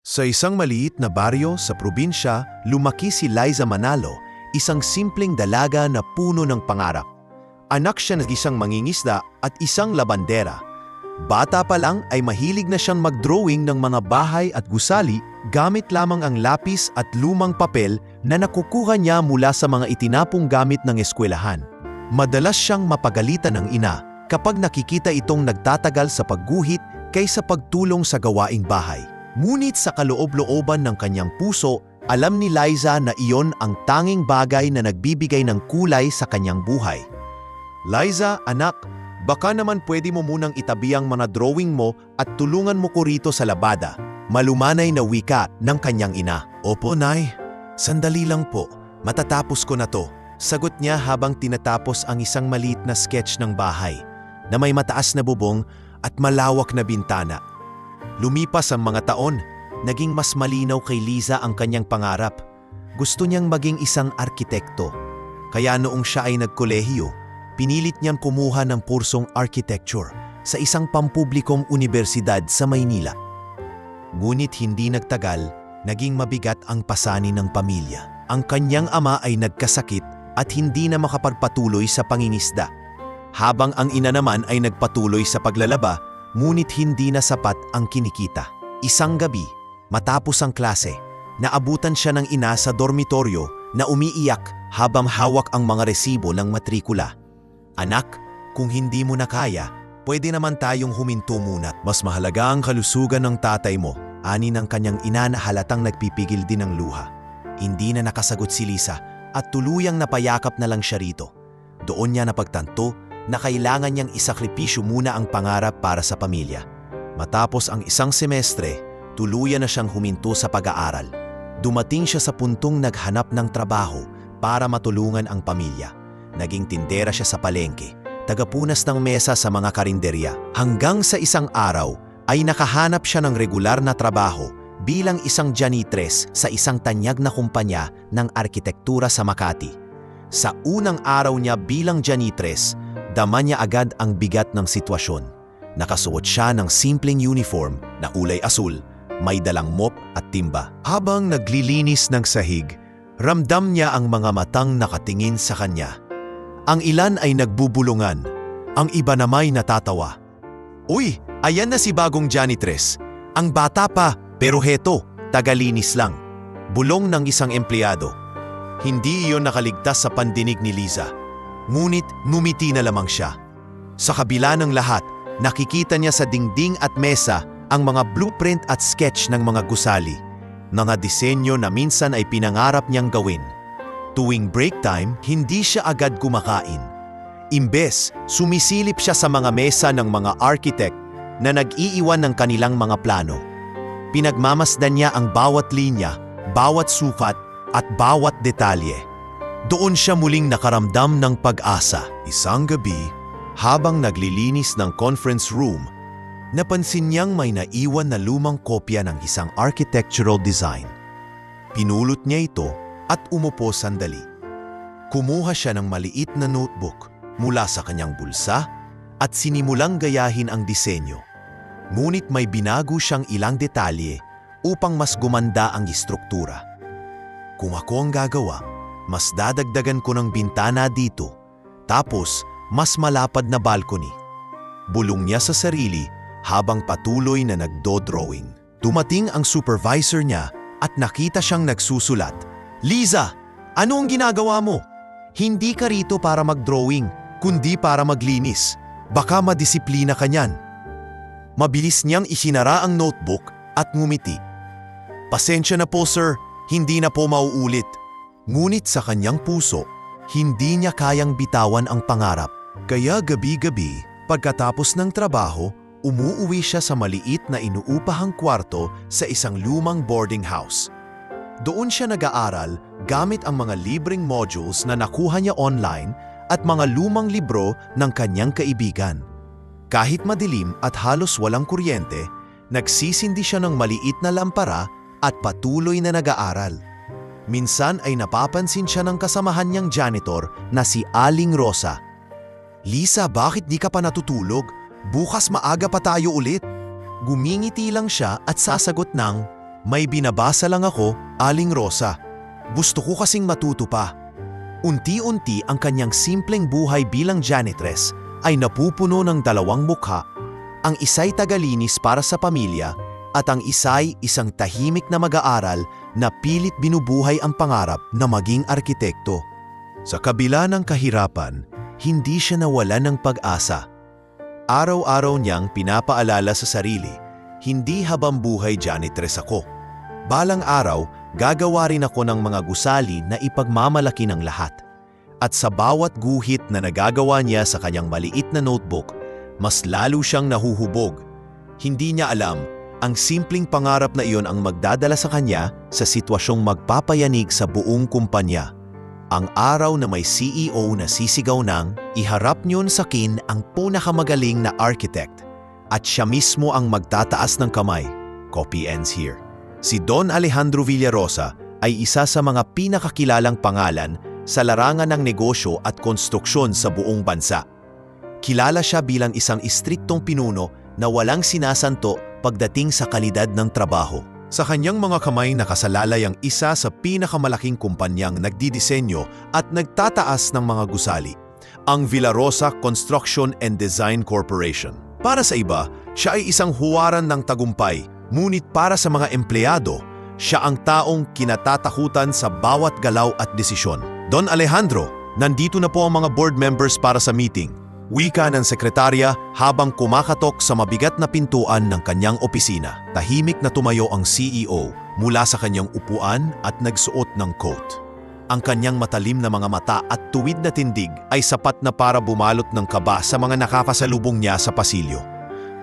Sa isang maliit na baryo sa probinsya, lumaki si Liza Manalo, isang simpleng dalaga na puno ng pangarap. Anak siya ng isang mangingisda at isang labandera. Bata pa lang ay mahilig na siyang mag-drawing ng mga bahay at gusali gamit lamang ang lapis at lumang papel na nakukuha niya mula sa mga itinapong gamit ng eskwelahan. Madalas siyang mapagalitan ng ina kapag nakikita itong nagtatagal sa pagguhit kaysa pagtulong sa gawaing bahay. Ngunit sa kaloob-looban ng kanyang puso, alam ni Liza na iyon ang tanging bagay na nagbibigay ng kulay sa kanyang buhay. Liza, anak, baka naman pwede mo munang itabi ang mga drawing mo at tulungan mo ko rito sa labada. Malumanay na wika ng kanyang ina. Opo, Nay. Sandali lang po. Matatapos ko na to. Sagot niya habang tinatapos ang isang maliit na sketch ng bahay na may mataas na bubong at malawak na bintana. Lumipas ang mga taon, naging mas malinaw kay Liza ang kanyang pangarap. Gusto niyang maging isang arkitekto. Kaya noong siya ay nagkolehiyo, pinilit niyang kumuha ng kursong architecture sa isang pampublikong unibersidad sa Maynila. Ngunit hindi nagtagal, naging mabigat ang pasanin ng pamilya. Ang kanyang ama ay nagkasakit at hindi na makapagpatuloy sa pangingisda. Habang ang ina naman ay nagpatuloy sa paglalaba, ngunit hindi na sapat ang kinikita. Isang gabi, matapos ang klase, naabutan siya ng ina sa dormitoryo na umiiyak habang hawak ang mga resibo ng matrikula. Anak, kung hindi mo na kaya, pwede naman tayong huminto muna. Mas mahalaga ang kalusugan ng tatay mo, ani ng kanyang ina na halatang nagpipigil din ng luha. Hindi na nakasagot si Liza at tuluyang napayakap na lang siya rito. Doon niya napagtanto na kailangan niyang isakripisyo muna ang pangarap para sa pamilya. Matapos ang isang semestre, tuluyan na siyang huminto sa pag-aaral. Dumating siya sa puntong naghanap ng trabaho para matulungan ang pamilya. Naging tindera siya sa palengke, tagapunas ng mesa sa mga karinderya. Hanggang sa isang araw ay nakahanap siya ng regular na trabaho bilang isang janitress sa isang tanyag na kumpanya ng arkitektura sa Makati. Sa unang araw niya bilang janitress, dama niya agad ang bigat ng sitwasyon. Nakasuot siya ng simpleng uniform na kulay asul, may dalang mop at timba. Habang naglilinis ng sahig, ramdam niya ang mga matang nakatingin sa kanya. Ang ilan ay nagbubulungan, ang iba namay natatawa. Uy, ayan na si bagong janitress. Ang bata pa, pero heto, tagalinis lang. Bulong ng isang empleyado. Hindi iyon nakaligtas sa pandinig ni Liza. Ngunit ngumiti na lamang siya. Sa kabila ng lahat, nakikita niya sa dingding at mesa ang mga blueprint at sketch ng mga gusali. Mga disenyo na minsan ay pinangarap niyang gawin. Tuwing break time, hindi siya agad kumakain. Imbes, sumisilip siya sa mga mesa ng mga architect na nag-iiwan ng kanilang mga plano. Pinagmamasdan niya ang bawat linya, bawat sukat at bawat detalye. Doon siya muling nakaramdam ng pag-asa. Isang gabi, habang naglilinis ng conference room, napansin niyang may naiwan na lumang kopya ng isang architectural design. Pinulot niya ito at umupo sandali. Kumuha siya ng maliit na notebook mula sa kanyang bulsa at sinimulang gayahin ang disenyo. Ngunit may binago siyang ilang detalye upang mas gumanda ang istruktura. Kung ako ang gagawa, mas dadagdagan ko ng bintana dito, tapos mas malapad na balcony. Bulong niya sa sarili habang patuloy na nagdo-drawing. Dumating ang supervisor niya at nakita siyang nagsusulat. Liza, ano ang ginagawa mo? Hindi ka rito para mag-drawing, kundi para maglinis. Baka madisiplina ka niyan. Mabilis niyang isinara ang notebook at ngumiti. Pasensya na po sir, hindi na po mauulit. Ngunit sa kanyang puso, hindi niya kayang bitawan ang pangarap. Kaya gabi-gabi, pagkatapos ng trabaho, umuuwi siya sa maliit na inuupahang kwarto sa isang lumang boarding house. Doon siya nag-aaral gamit ang mga libreng modules na nakuha niya online at mga lumang libro ng kanyang kaibigan. Kahit madilim at halos walang kuryente, nagsisindi siya ng maliit na lampara at patuloy na nag-aaral. Minsan ay napapansin siya ng kasamahan niyang janitor na si Aling Rosa. Liza, bakit di ka pa natutulog? Bukas maaga pa tayo ulit. Gumingiti lang siya at sasagot ng, May binabasa lang ako, Aling Rosa. Gusto ko kasing matuto pa. Unti-unti ang kanyang simpleng buhay bilang janitress ay napupuno ng dalawang mukha. Ang isa'y tagalinis para sa pamilya at ang isa'y isang tahimik na mag-aaral na pilit binubuhay ang pangarap na maging arkitekto. Sa kabila ng kahirapan, hindi siya nawalan ng pag-asa. Araw-araw niyang pinapaalala sa sarili, hindi habang buhay janitress ako. Balang araw, gagawa rin ako ng mga gusali na ipagmamalaki ng lahat. At sa bawat guhit na nagagawa niya sa kanyang maliit na notebook, mas lalo siyang nahuhubog. Hindi niya alam, ang simpleng pangarap na iyon ang magdadala sa kanya sa sitwasyong magpapayanig sa buong kumpanya. Ang araw na may CEO na sisigaw ng, iharap niyon sa akin ang pinakamagaling na architect. At siya mismo ang magtataas ng kamay. Copy ends here. Si Don Alejandro Villarosa ay isa sa mga pinakakilalang pangalan sa larangan ng negosyo at konstruksyon sa buong bansa. Kilala siya bilang isang istriktong pinuno na walang sinasanto pagdating sa kalidad ng trabaho. Sa kanyang mga kamay nakasalalay ang isa sa pinakamalaking kumpanyang nagdidisenyo at nagtataas ng mga gusali, ang Villarosa Construction and Design Corporation. Para sa iba, siya ay isang huwaran ng tagumpay, ngunit para sa mga empleyado, siya ang taong kinatatakutan sa bawat galaw at desisyon. Don Alejandro, nandito na po ang mga board members para sa meeting. Wika ng sekretarya habang kumakatok sa mabigat na pintuan ng kanyang opisina. Tahimik na tumayo ang CEO mula sa kanyang upuan at nagsuot ng coat. Ang kanyang matalim na mga mata at tuwid na tindig ay sapat na para bumalot ng kaba sa mga nakakasalubong niya sa pasilyo.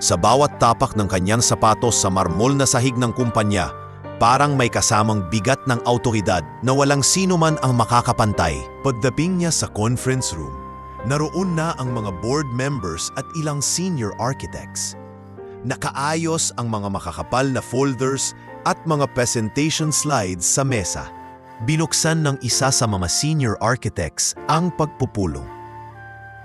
Sa bawat tapak ng kanyang sapatos sa marmol na sahig ng kumpanya, parang may kasamang bigat ng awtoridad na walang sino man ang makakapantay. Pagdating niya sa conference room, naroon na ang mga board members at ilang senior architects. Nakaayos ang mga makakapal na folders at mga presentation slides sa mesa. Binuksan ng isa sa mga senior architects ang pagpupulong.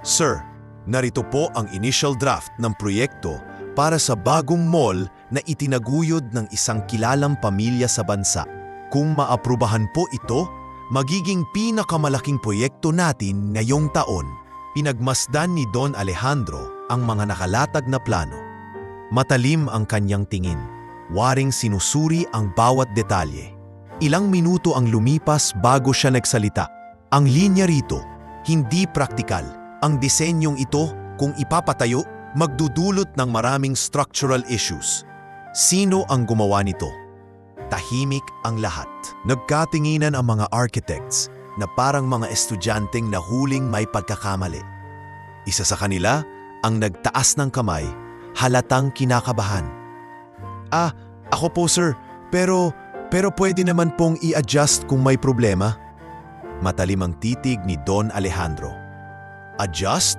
Sir, narito po ang initial draft ng proyekto para sa bagong mall na itinaguyod ng isang kilalang pamilya sa bansa. Kung maaprubahan po ito, magiging pinakamalaking proyekto natin ngayong taon. Pinagmasdan ni Don Alejandro ang mga nakalatag na plano. Matalim ang kanyang tingin, waring sinusuri ang bawat detalye. Ilang minuto ang lumipas bago siya nagsalita. Ang linya rito, hindi praktikal. Ang disenyong ito, kung ipapatayo, magdudulot ng maraming structural issues. Sino ang gumawa nito? Tahimik ang lahat. Nagkatinginan ang mga architects na parang mga estudyanteng nahuling may pagkakamali. Isa sa kanila ang nagtaas ng kamay, halatang kinakabahan. Ako po sir, pero pwede naman pong i-adjust kung may problema. Matalim ang titig ni Don Alejandro. Adjust?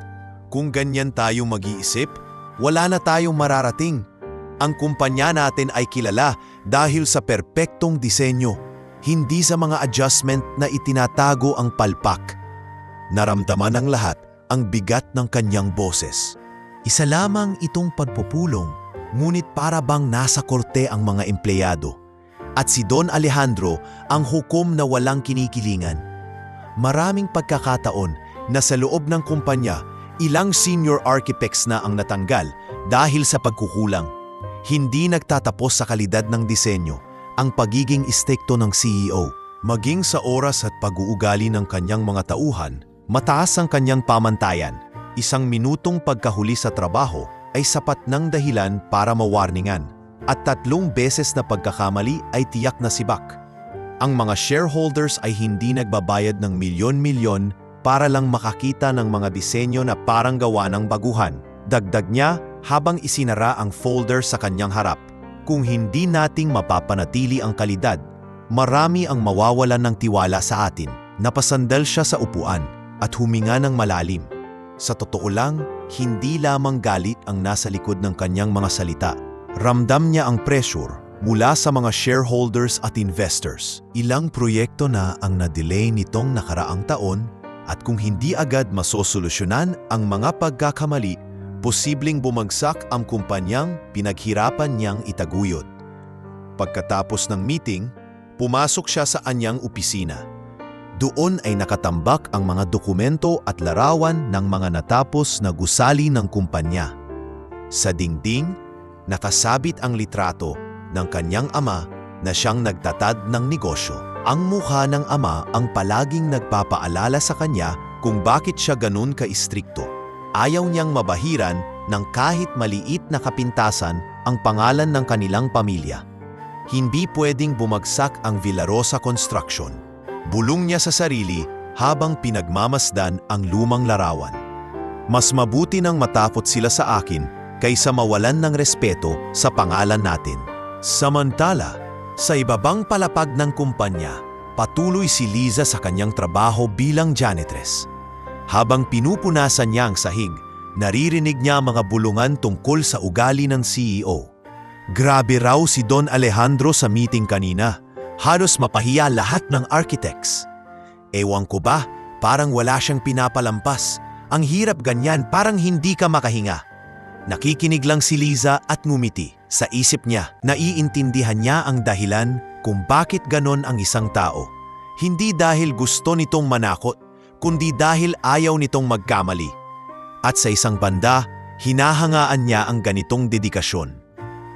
Kung ganyan tayo mag-iisip, wala na tayong mararating. Ang kumpanya natin ay kilala dahil sa perpektong disenyo, hindi sa mga adjustment na itinatago ang palpak. Naramdaman ng lahat ang bigat ng kanyang boses. Isa lamang itong pagpupulong, ngunit para bang nasa korte ang mga empleyado. At si Don Alejandro ang hukom na walang kinikilingan. Maraming pagkakataon na sa loob ng kumpanya, ilang senior architects na ang natanggal dahil sa pagkukulang. Hindi nagtatapos sa kalidad ng disenyo ang pagiging istekto ng CEO. Maging sa oras at pag-uugali ng kanyang mga tauhan, mataas ang kanyang pamantayan. Isang minutong pagkahuli sa trabaho ay sapat ng dahilan para mawarningan. At 3 beses na pagkakamali ay tiyak na sibak. Ang mga shareholders ay hindi nagbabayad ng milyon-milyon para lang makakita ng mga disenyo na parang gawa ng baguhan. Dagdag niya habang isinara ang folder sa kanyang harap. Kung hindi nating mapapanatili ang kalidad, marami ang mawawalan ng tiwala sa atin. Napasandal siya sa upuan at huminga ng malalim. Sa totoo lang, hindi lamang galit ang nasa likod ng kanyang mga salita. Ramdam niya ang pressure mula sa mga shareholders at investors. Ilang proyekto na ang na-delay nitong nakaraang taon at kung hindi agad masosolusyonan ang mga pagkakamali, posibleng bumagsak ang kumpanyang pinaghirapan niyang itaguyod. Pagkatapos ng meeting, pumasok siya sa anyang opisina. Doon ay nakatambak ang mga dokumento at larawan ng mga natapos na gusali ng kumpanya. Sa dingding, nakasabit ang litrato ng kanyang ama na siyang nagtatad ng negosyo. Ang mukha ng ama ang palaging nagpapaalala sa kanya kung bakit siya ganun ka-istrikto. Ayaw niyang mabahiran ng kahit maliit na kapintasan ang pangalan ng kanilang pamilya. Hindi pwedeng bumagsak ang Villarosa Construction. Bulong niya sa sarili habang pinagmamasdan ang lumang larawan. Mas mabuti nang matapot sila sa akin kaysa mawalan ng respeto sa pangalan natin. Samantala, sa ibabang palapag ng kumpanya, patuloy si Liza sa kanyang trabaho bilang janitress. Habang pinupunasan niya ang sahig, naririnig niya mga bulungan tungkol sa ugali ng CEO. Grabe raw si Don Alejandro sa meeting kanina. Halos mapahiya lahat ng architects. Ewan ko ba, parang wala siyang pinapalampas. Ang hirap ganyan, parang hindi ka makahinga. Nakikinig lang si Liza at ngumiti. Sa isip niya, naiintindihan niya ang dahilan kung bakit ganon ang isang tao. Hindi dahil gusto nitong manakot, kundi dahil ayaw nitong magkamali. At sa isang banda, hinahangaan niya ang ganitong dedikasyon.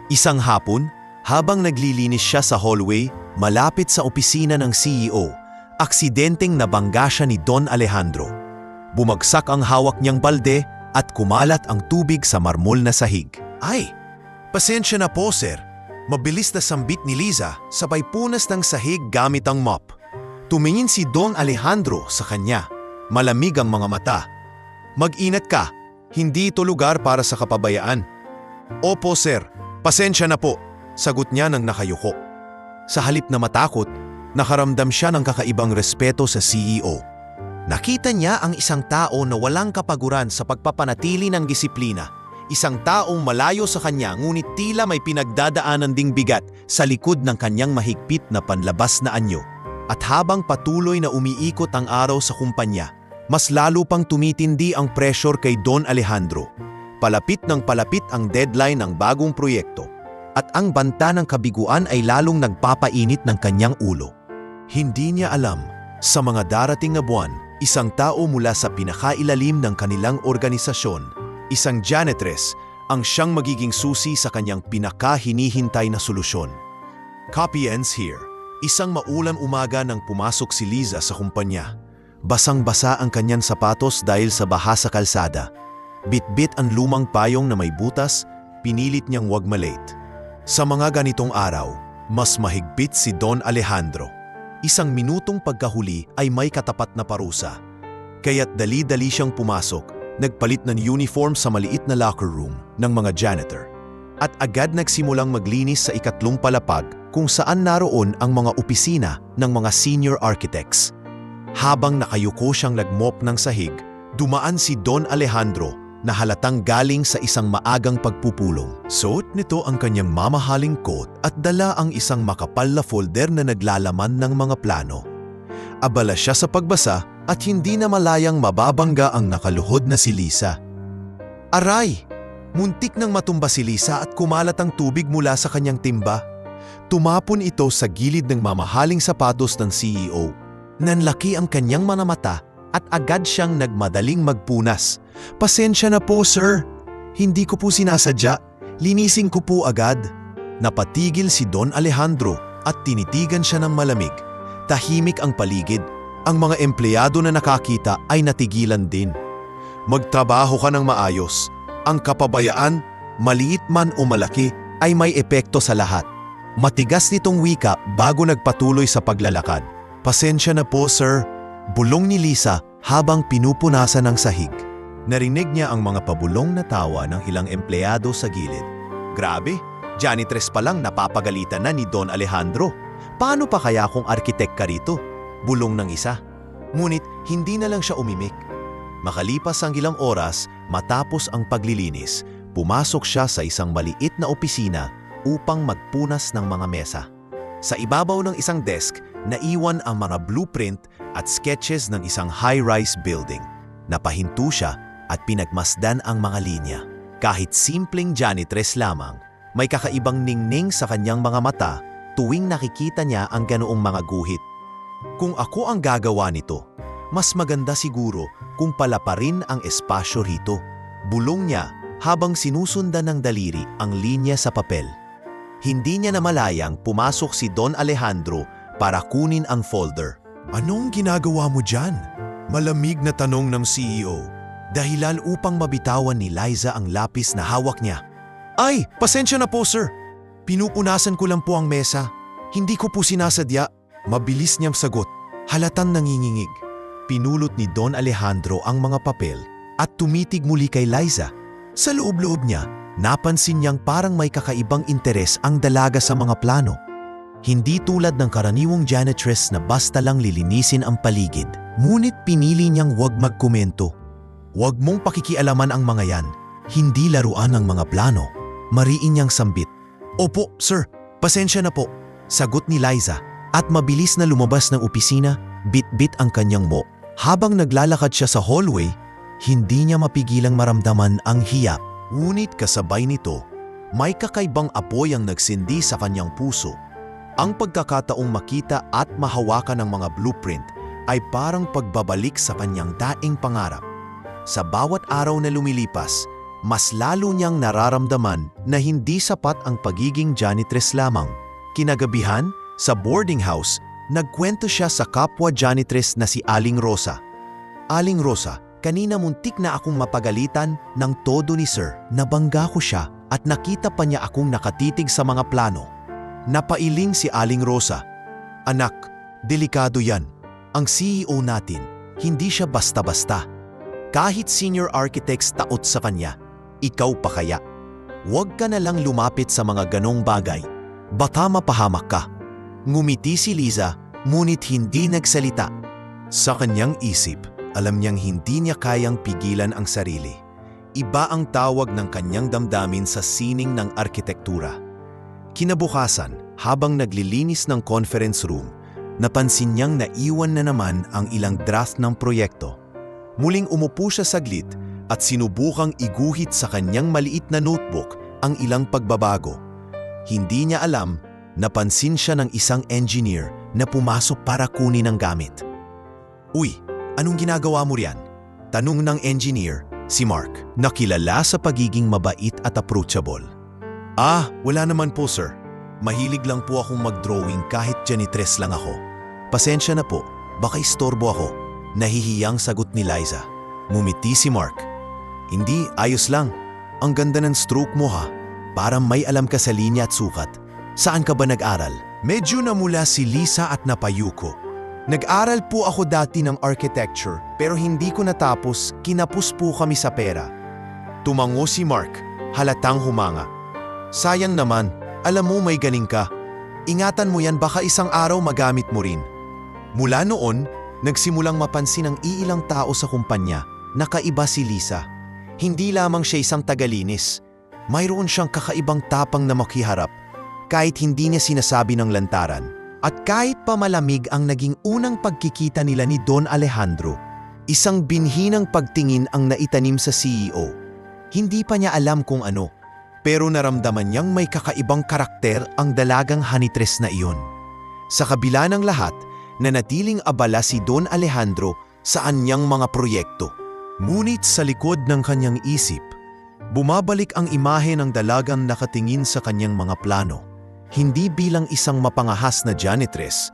Isang hapon, habang naglilinis siya sa hallway, malapit sa opisina ng CEO, aksidenteng nabangga siya ni Don Alejandro. Bumagsak ang hawak niyang balde at kumalat ang tubig sa marmol na sahig. Ay, pasensya na po sir. Mabilis na sambit ni Liza, sabay punas ng sahig gamit ang mop. Tumingin si Don Alejandro sa kanya. Malamig ang mga mata. Mag-ingat ka, hindi ito lugar para sa kapabayaan. Opo sir, pasensya na po, sagot niya nang nakayuko. Sa halip na matakot, nakaramdam siya ng kakaibang respeto sa CEO. Nakita niya ang isang tao na walang kapaguran sa pagpapanatili ng disiplina. Isang taong malayo sa kanya ngunit tila may pinagdadaanan ding bigat sa likod ng kanyang mahigpit na panlabas na anyo. At habang patuloy na umiikot ang araw sa kumpanya, mas lalo pang tumitindi ang pressure kay Don Alejandro. Palapit ng palapit ang deadline ng bagong proyekto. At ang banta ng kabiguan ay lalong nagpapainit ng kanyang ulo. Hindi niya alam, sa mga darating na buwan, isang tao mula sa pinakailalim ng kanilang organisasyon, isang janitress, ang siyang magiging susi sa kanyang pinaka-hinihintay na solusyon. Copy ends here. Isang maulan umaga nang pumasok si Liza sa kumpanya. Basang-basa ang kanyang sapatos dahil sa baha sa kalsada. Bit-bit ang lumang payong na may butas, pinilit niyang wag malate. Sa mga ganitong araw, mas mahigpit si Don Alejandro. Isang minutong pagkahuli ay may katapat na parusa. Kaya't dali-dali siyang pumasok, nagpalit ng uniform sa maliit na locker room ng mga janitor. At agad nagsimulang maglinis sa ikatlong palapag kung saan naroon ang mga opisina ng mga senior architects. Habang nakayuko siyang nagmop ng sahig, dumaan si Don Alejandro na halatang galing sa isang maagang pagpupulong. Suot nito ang kanyang mamahaling coat at dala ang isang makapal na folder na naglalaman ng mga plano. Abala siya sa pagbasa at hindi na malayang mababangga ang nakaluhod na si Liza. Aray! Muntik nang matumba si Liza at kumalat ang tubig mula sa kanyang timba. Tumapon ito sa gilid ng mamahaling sapatos ng CEO. Nanlaki ang kanyang mga mata at agad siyang nagmadaling magpunas. Pasensya na po, sir. Hindi ko po sinasadya. Linisin ko po agad. Napatigil si Don Alejandro at tinitigan siya ng malamig. Tahimik ang paligid. Ang mga empleyado na nakakita ay natigilan din. Magtrabaho ka ng maayos. Ang kapabayaan, maliit man o malaki, ay may epekto sa lahat. Matigas nitong wika bago nagpatuloy sa paglalakad. Pasensya na po, sir. Bulong ni Liza habang pinupunasan ng sahig. Narinig niya ang mga pabulong na tawa ng ilang empleyado sa gilid. Grabe, janitress pa lang napapagalitan na ni Don Alejandro. Paano pa kaya kung arkitek ka rito? Bulong ng isa. Ngunit hindi na lang siya umimik. Makalipas ang ilang oras, matapos ang paglilinis, pumasok siya sa isang maliit na opisina upang magpunas ng mga mesa. Sa ibabaw ng isang desk, naiwan ang mga blueprint at sketches ng isang high-rise building. Napahinto siya at pinagmasdan ang mga linya. Kahit simpleng janitress lamang, may kakaibang ningning sa kanyang mga mata tuwing nakikita niya ang ganoong mga guhit. Kung ako ang gagawa nito, mas maganda siguro kung palaparin ang espasyo rito. Bulong niya habang sinusundan ng daliri ang linya sa papel. Hindi niya namalayang pumasok si Don Alejandro para kunin ang folder. Anong ginagawa mo dyan? Malamig na tanong ng CEO. Dahilan upang mabitawan ni Liza ang lapis na hawak niya. Ay, pasensya na po sir. Pinupunasan ko lang po ang mesa. Hindi ko po sinasadya. Mabilis niyang sagot. Halatang nangingingig. Pinulot ni Don Alejandro ang mga papel at tumitig muli kay Liza. Sa loob-loob niya, napansin niyang parang may kakaibang interes ang dalaga sa mga plano. Hindi tulad ng karaniwang janitress na basta lang lilinisin ang paligid. Ngunit pinili niyang huwag magkomento. Huwag mong pakikialaman ang mga yan. Hindi laruan ang mga plano. Mariin niyang sambit. Opo, sir. Pasensya na po. Sagot ni Liza at mabilis na lumabas ng opisina, bit-bit ang kanyang mop. Habang naglalakad siya sa hallway, hindi niya mapigilang maramdaman ang hiya. Ngunit kasabay nito, may kakaibang apoy ang nagsindi sa kanyang puso. Ang pagkakataong makita at mahawakan ng mga blueprint ay parang pagbabalik sa kanyang daing pangarap. Sa bawat araw na lumilipas, mas lalo niyang nararamdaman na hindi sapat ang pagiging janitress lamang. Kinagabihan, sa boarding house, nagkwento siya sa kapwa janitress na si Aling Rosa. Aling Rosa, kanina muntik na akong mapagalitan ng todo ni Sir. Nabangga ko siya at nakita pa niya akong nakatitig sa mga plano. Napailing si Aling Rosa. Anak, delikado yan. Ang CEO natin, hindi siya basta-basta. Kahit senior architects taot sa kanya, ikaw pa kaya? Huwag ka na lang lumapit sa mga ganong bagay. Baka mapahamak ka. Ngumiti si Liza, ngunit hindi nagsalita. Sa kanyang isip, alam niyang hindi niya kayang pigilan ang sarili. Iba ang tawag ng kanyang damdamin sa sining ng arkitektura. Kinabukasan, habang naglilinis ng conference room, napansin niyang naiwan na naman ang ilang draft ng proyekto. Muling umupo siya saglit at sinubukang iguhit sa kanyang maliit na notebook ang ilang pagbabago. Hindi niya alam, napansin siya ng isang engineer na pumasok para kunin ang gamit. Uy, anong ginagawa mo riyan? Tanong ng engineer, si Mark, na kilala sa pagiging mabait at approachable. Ah, wala naman po sir. Mahilig lang po akong mag-drawing kahit janitress lang ako. Pasensya na po, baka istorbo ako. Nahihiyang sagot ni Liza. Ngumiti si Mark. Hindi, ayos lang. Ang ganda ng stroke mo ha. Parang may alam ka sa linya at sukat. Saan ka ba nag-aral? Medyo namula si Lisa at napayuko. Nag-aral po ako dati ng architecture pero hindi ko natapos, kinapos po kami sa pera. Tumango si Mark, halatang humanga. Sayang naman, alam mo may galing ka. Ingatan mo yan baka isang araw magamit mo rin. Mula noon, nagsimulang mapansin ng iilang tao sa kumpanya na kaiba si Lisa. Hindi lamang siya isang tagalinis. Mayroon siyang kakaibang tapang na makiharap kahit hindi niya sinasabi ng lantaran. At kahit pa malamig ang naging unang pagkikita nila ni Don Alejandro, isang binhinang pagtingin ang naitanim sa CEO. Hindi pa niya alam kung ano, pero naramdaman niyang may kakaibang karakter ang dalagang janitress na iyon. Sa kabila ng lahat, nanatiling abala si Don Alejandro sa anyang mga proyekto. Ngunit sa likod ng kanyang isip, bumabalik ang imahe ng dalagang nakatingin sa kanyang mga plano. Hindi bilang isang mapangahas na janitress,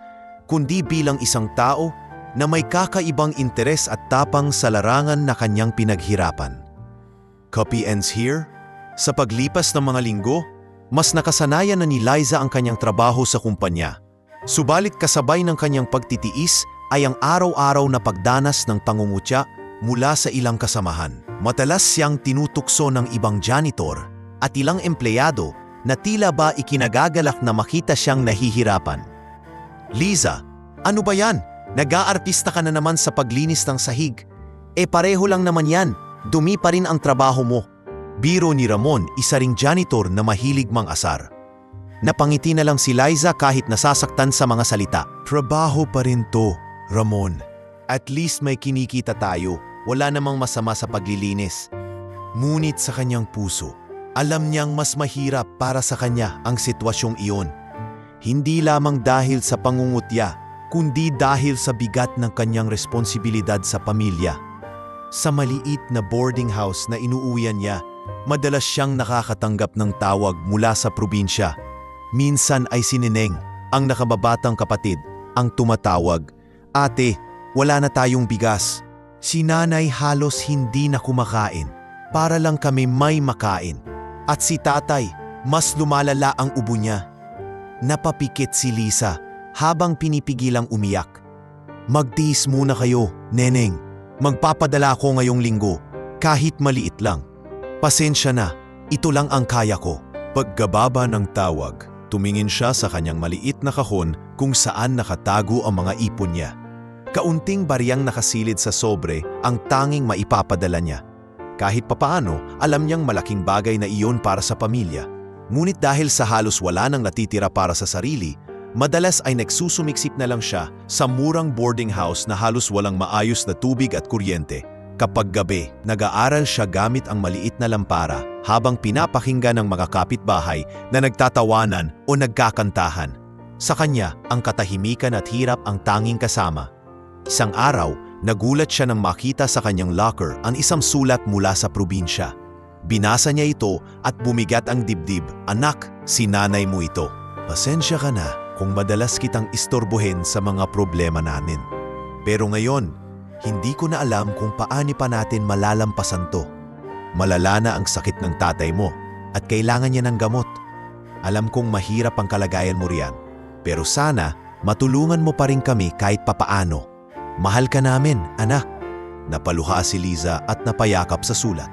kundi bilang isang tao na may kakaibang interes at tapang sa larangan na kanyang pinaghirapan. Copy ends here. Sa paglipas ng mga linggo, mas nakasanayan na ni Liza ang kanyang trabaho sa kumpanya. Subalit kasabay ng kanyang pagtitiis ay ang araw-araw na pagdanas ng pangungutya mula sa ilang kasamahan. Madalas siyang tinutukso ng ibang janitor at ilang empleyado na tila ba ikinagagalak na makita siyang nahihirapan. Liza, ano ba yan? Nag-aartista ka na naman sa paglinis ng sahig. Pareho lang naman yan, dumi pa rin ang trabaho mo. Biro ni Ramon, isa ring janitor na mahilig mang-asar. Napangiti na lang si Liza kahit nasasaktan sa mga salita. Trabaho pa rin to, Ramon. At least may kinikita tayo, wala namang masama sa paglilinis. Ngunit sa kanyang puso, alam niyang mas mahirap para sa kanya ang sitwasyong iyon. Hindi lamang dahil sa pangungutya, kundi dahil sa bigat ng kanyang responsibilidad sa pamilya. Sa maliit na boarding house na inuuwian niya, madalas siyang nakakatanggap ng tawag mula sa probinsya. Minsan ay si Neneng, ang nakababatang kapatid, ang tumatawag, "Ate, wala na tayong bigas." Si Nanay halos hindi na kumakain, para lang kami may makain. At si Tatay, mas lumalala ang ubo niya. Napapikit si Lisa habang pinipigilang umiyak. "Magtiis muna kayo, Neneng. Magpapadala ako ngayong linggo, kahit maliit lang. Pasensya na, ito lang ang kaya ko." Paggababa ng tawag, tumingin siya sa kanyang maliit na kahon kung saan nakatago ang mga ipon niya. Kaunting bariyang nakasilid sa sobre ang tanging maipapadala niya. Kahit papaano, alam niyang malaking bagay na iyon para sa pamilya. Ngunit dahil sa halos wala nang natitira para sa sarili, madalas ay nagsusumiksik na lang siya sa murang boarding house na halos walang maayos na tubig at kuryente. Kapag gabi, nag-aaral siya gamit ang maliit na lampara habang pinapakinggan ng mga kapitbahay na nagtatawanan o nagkakantahan. Sa kanya, ang katahimikan at hirap ang tanging kasama. Isang araw, nagulat siya nang makita sa kanyang locker ang isang sulat mula sa probinsya. Binasa niya ito at bumigat ang dibdib. "Anak, si nanay mo ito. Pasensya ka na kung madalas kitang istorbohin sa mga problema namin. Pero ngayon, hindi ko na alam kung paani pa natin malalampasan to. Malala na ang sakit ng tatay mo at kailangan niya ng gamot. Alam kong mahirap ang kalagayan mo riyan, pero sana matulungan mo pa rin kami kahit papaano. Mahal ka namin, anak." Napaluha si Liza at napayakap sa sulat.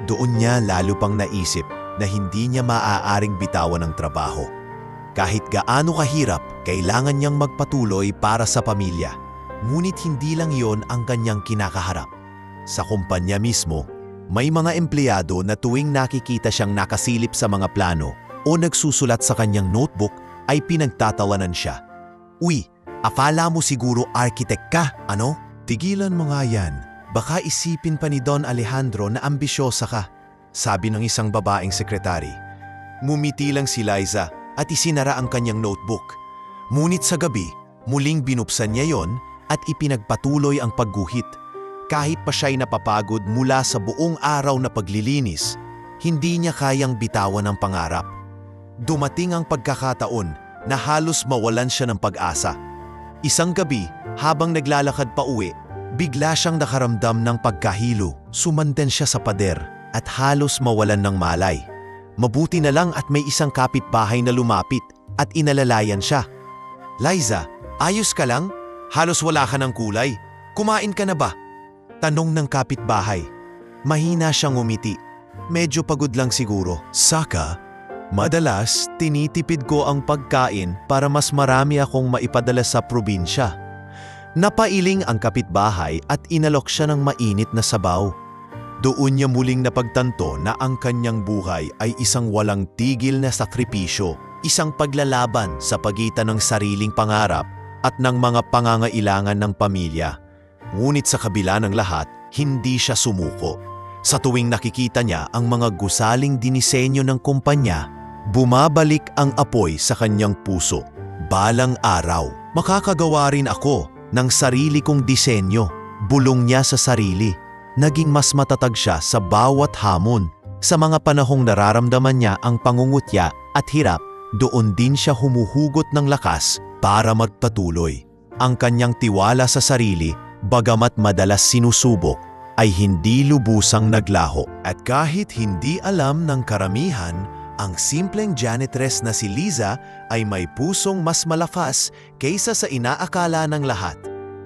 Doon niya lalo pang naisip na hindi niya maaaring bitawan ang trabaho. Kahit gaano kahirap, kailangan niyang magpatuloy para sa pamilya. Ngunit hindi lang iyon ang kanyang kinakaharap. Sa kumpanya mismo, may mga empleyado na tuwing nakikita siyang nakasilip sa mga plano o nagsusulat sa kanyang notebook ay pinagtatawanan siya. "Uy, akala mo siguro architect ka, ano? Tigilan mo nga yan. Baka isipin pa ni Don Alejandro na ambisyosa ka," sabi ng isang babaeng sekretary. Mumiti lang si Liza at isinara ang kanyang notebook. Ngunit sa gabi, muling binuksan niya yon at ipinagpatuloy ang pagguhit. Kahit pa siya'y napapagod mula sa buong araw na paglilinis, hindi niya kayang bitawan ang pangarap. Dumating ang pagkakataon na halos mawalan siya ng pag-asa. Isang gabi, habang naglalakad pa uwi, bigla siyang nakaramdam ng pagkahilo. Sumandan siya sa pader at halos mawalan ng malay. Mabuti na lang at may isang kapitbahay na lumapit at inalalayan siya. "Liza, ayos ka lang? Halos wala ka ng kulay. Kumain ka na ba?" tanong ng kapitbahay. Mahina siyang umiti. "Medyo pagod lang siguro." "Saka, madalas tinitipid ko ang pagkain para mas marami akong maipadala sa probinsya." Napailing ang kapitbahay at inalok siya ng mainit na sabaw. Doon niya muling napagtanto na ang kanyang buhay ay isang walang tigil na sakripisyo, isang paglalaban sa pagitan ng sariling pangarap at ng mga pangangailangan ng pamilya. Ngunit sa kabila ng lahat, hindi siya sumuko. Sa tuwing nakikita niya ang mga gusaling dinisenyo ng kumpanya, bumabalik ang apoy sa kanyang puso. "Balang araw, makakagawa rin ako ng sarili kong disenyo," bulong niya sa sarili. Naging mas matatag siya sa bawat hamon. Sa mga panahong nararamdaman niya ang pangungutya at hirap, doon din siya humuhugot ng lakas para magpatuloy. Ang kanyang tiwala sa sarili, bagamat madalas sinusubok, ay hindi lubusang naglaho. At kahit hindi alam ng karamihan, ang simpleng janitress na si Liza ay may pusong mas malakas kaysa sa inaakala ng lahat.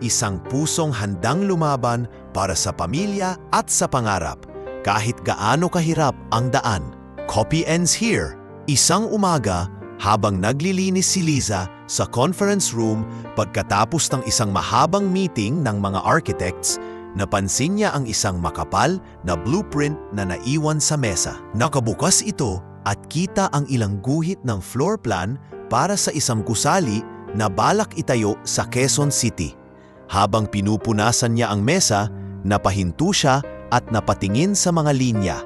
Isang pusong handang lumaban para sa pamilya at sa pangarap, kahit gaano kahirap ang daan. Copy ends here. Isang umaga, habang naglilinis si Liza sa conference room pagkatapos ng isang mahabang meeting ng mga architects, napansin niya ang isang makapal na blueprint na naiwan sa mesa. Nakabukas ito at kita ang ilang guhit ng floor plan para sa isang gusali na balak itayo sa Quezon City. Habang pinupunasan niya ang mesa, napahinto siya at napatingin sa mga linya.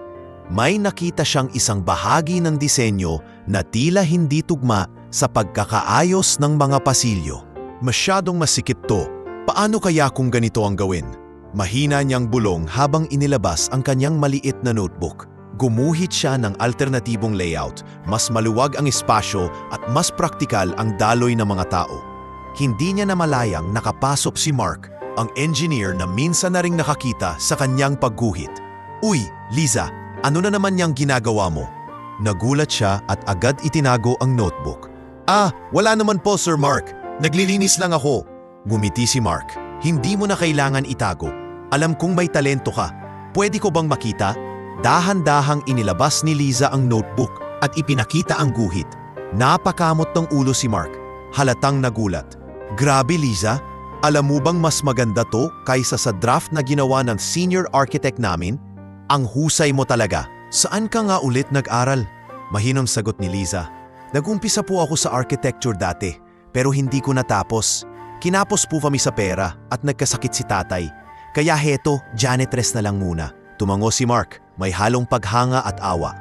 May nakita siyang isang bahagi ng disenyo na tila hindi tugma sa pagkakaayos ng mga pasilyo. Masyadong masikip to. Paano kaya kung ganito ang gawin? Mahina niyang bulong habang inilabas ang kanyang maliit na notebook. Gumuhit siya ng alternatibong layout, mas maluwag ang espasyo at mas praktikal ang daloy ng mga tao. Hindi niya namalayang nakapasok si Mark, ang engineer na minsan na ring nakakita sa kanyang pagguhit. "Uy, Liza, ano na naman niyang ginagawa mo?" Nagulat siya at agad itinago ang notebook. "Ah, wala naman po, Sir Mark. Naglilinis lang ako." Ngumiti si Mark. "Hindi mo na kailangan itago. Alam kong may talento ka. Pwede ko bang makita?" Dahan-dahang inilabas ni Liza ang notebook at ipinakita ang guhit. Napakamot ng ulo si Mark. Halatang nagulat. "Grabe, Liza. Alam mo bang mas maganda to kaysa sa draft na ginawa ng senior architect namin? Ang husay mo talaga. Saan ka nga ulit nag-aral?" Mahinong sagot ni Liza. "Nag-umpisa po ako sa architecture dati, pero hindi ko natapos. Kinapos po kami sa pera at nagkasakit si tatay. Kaya heto, janitress na lang muna." Tumango si Mark, may halong paghanga at awa.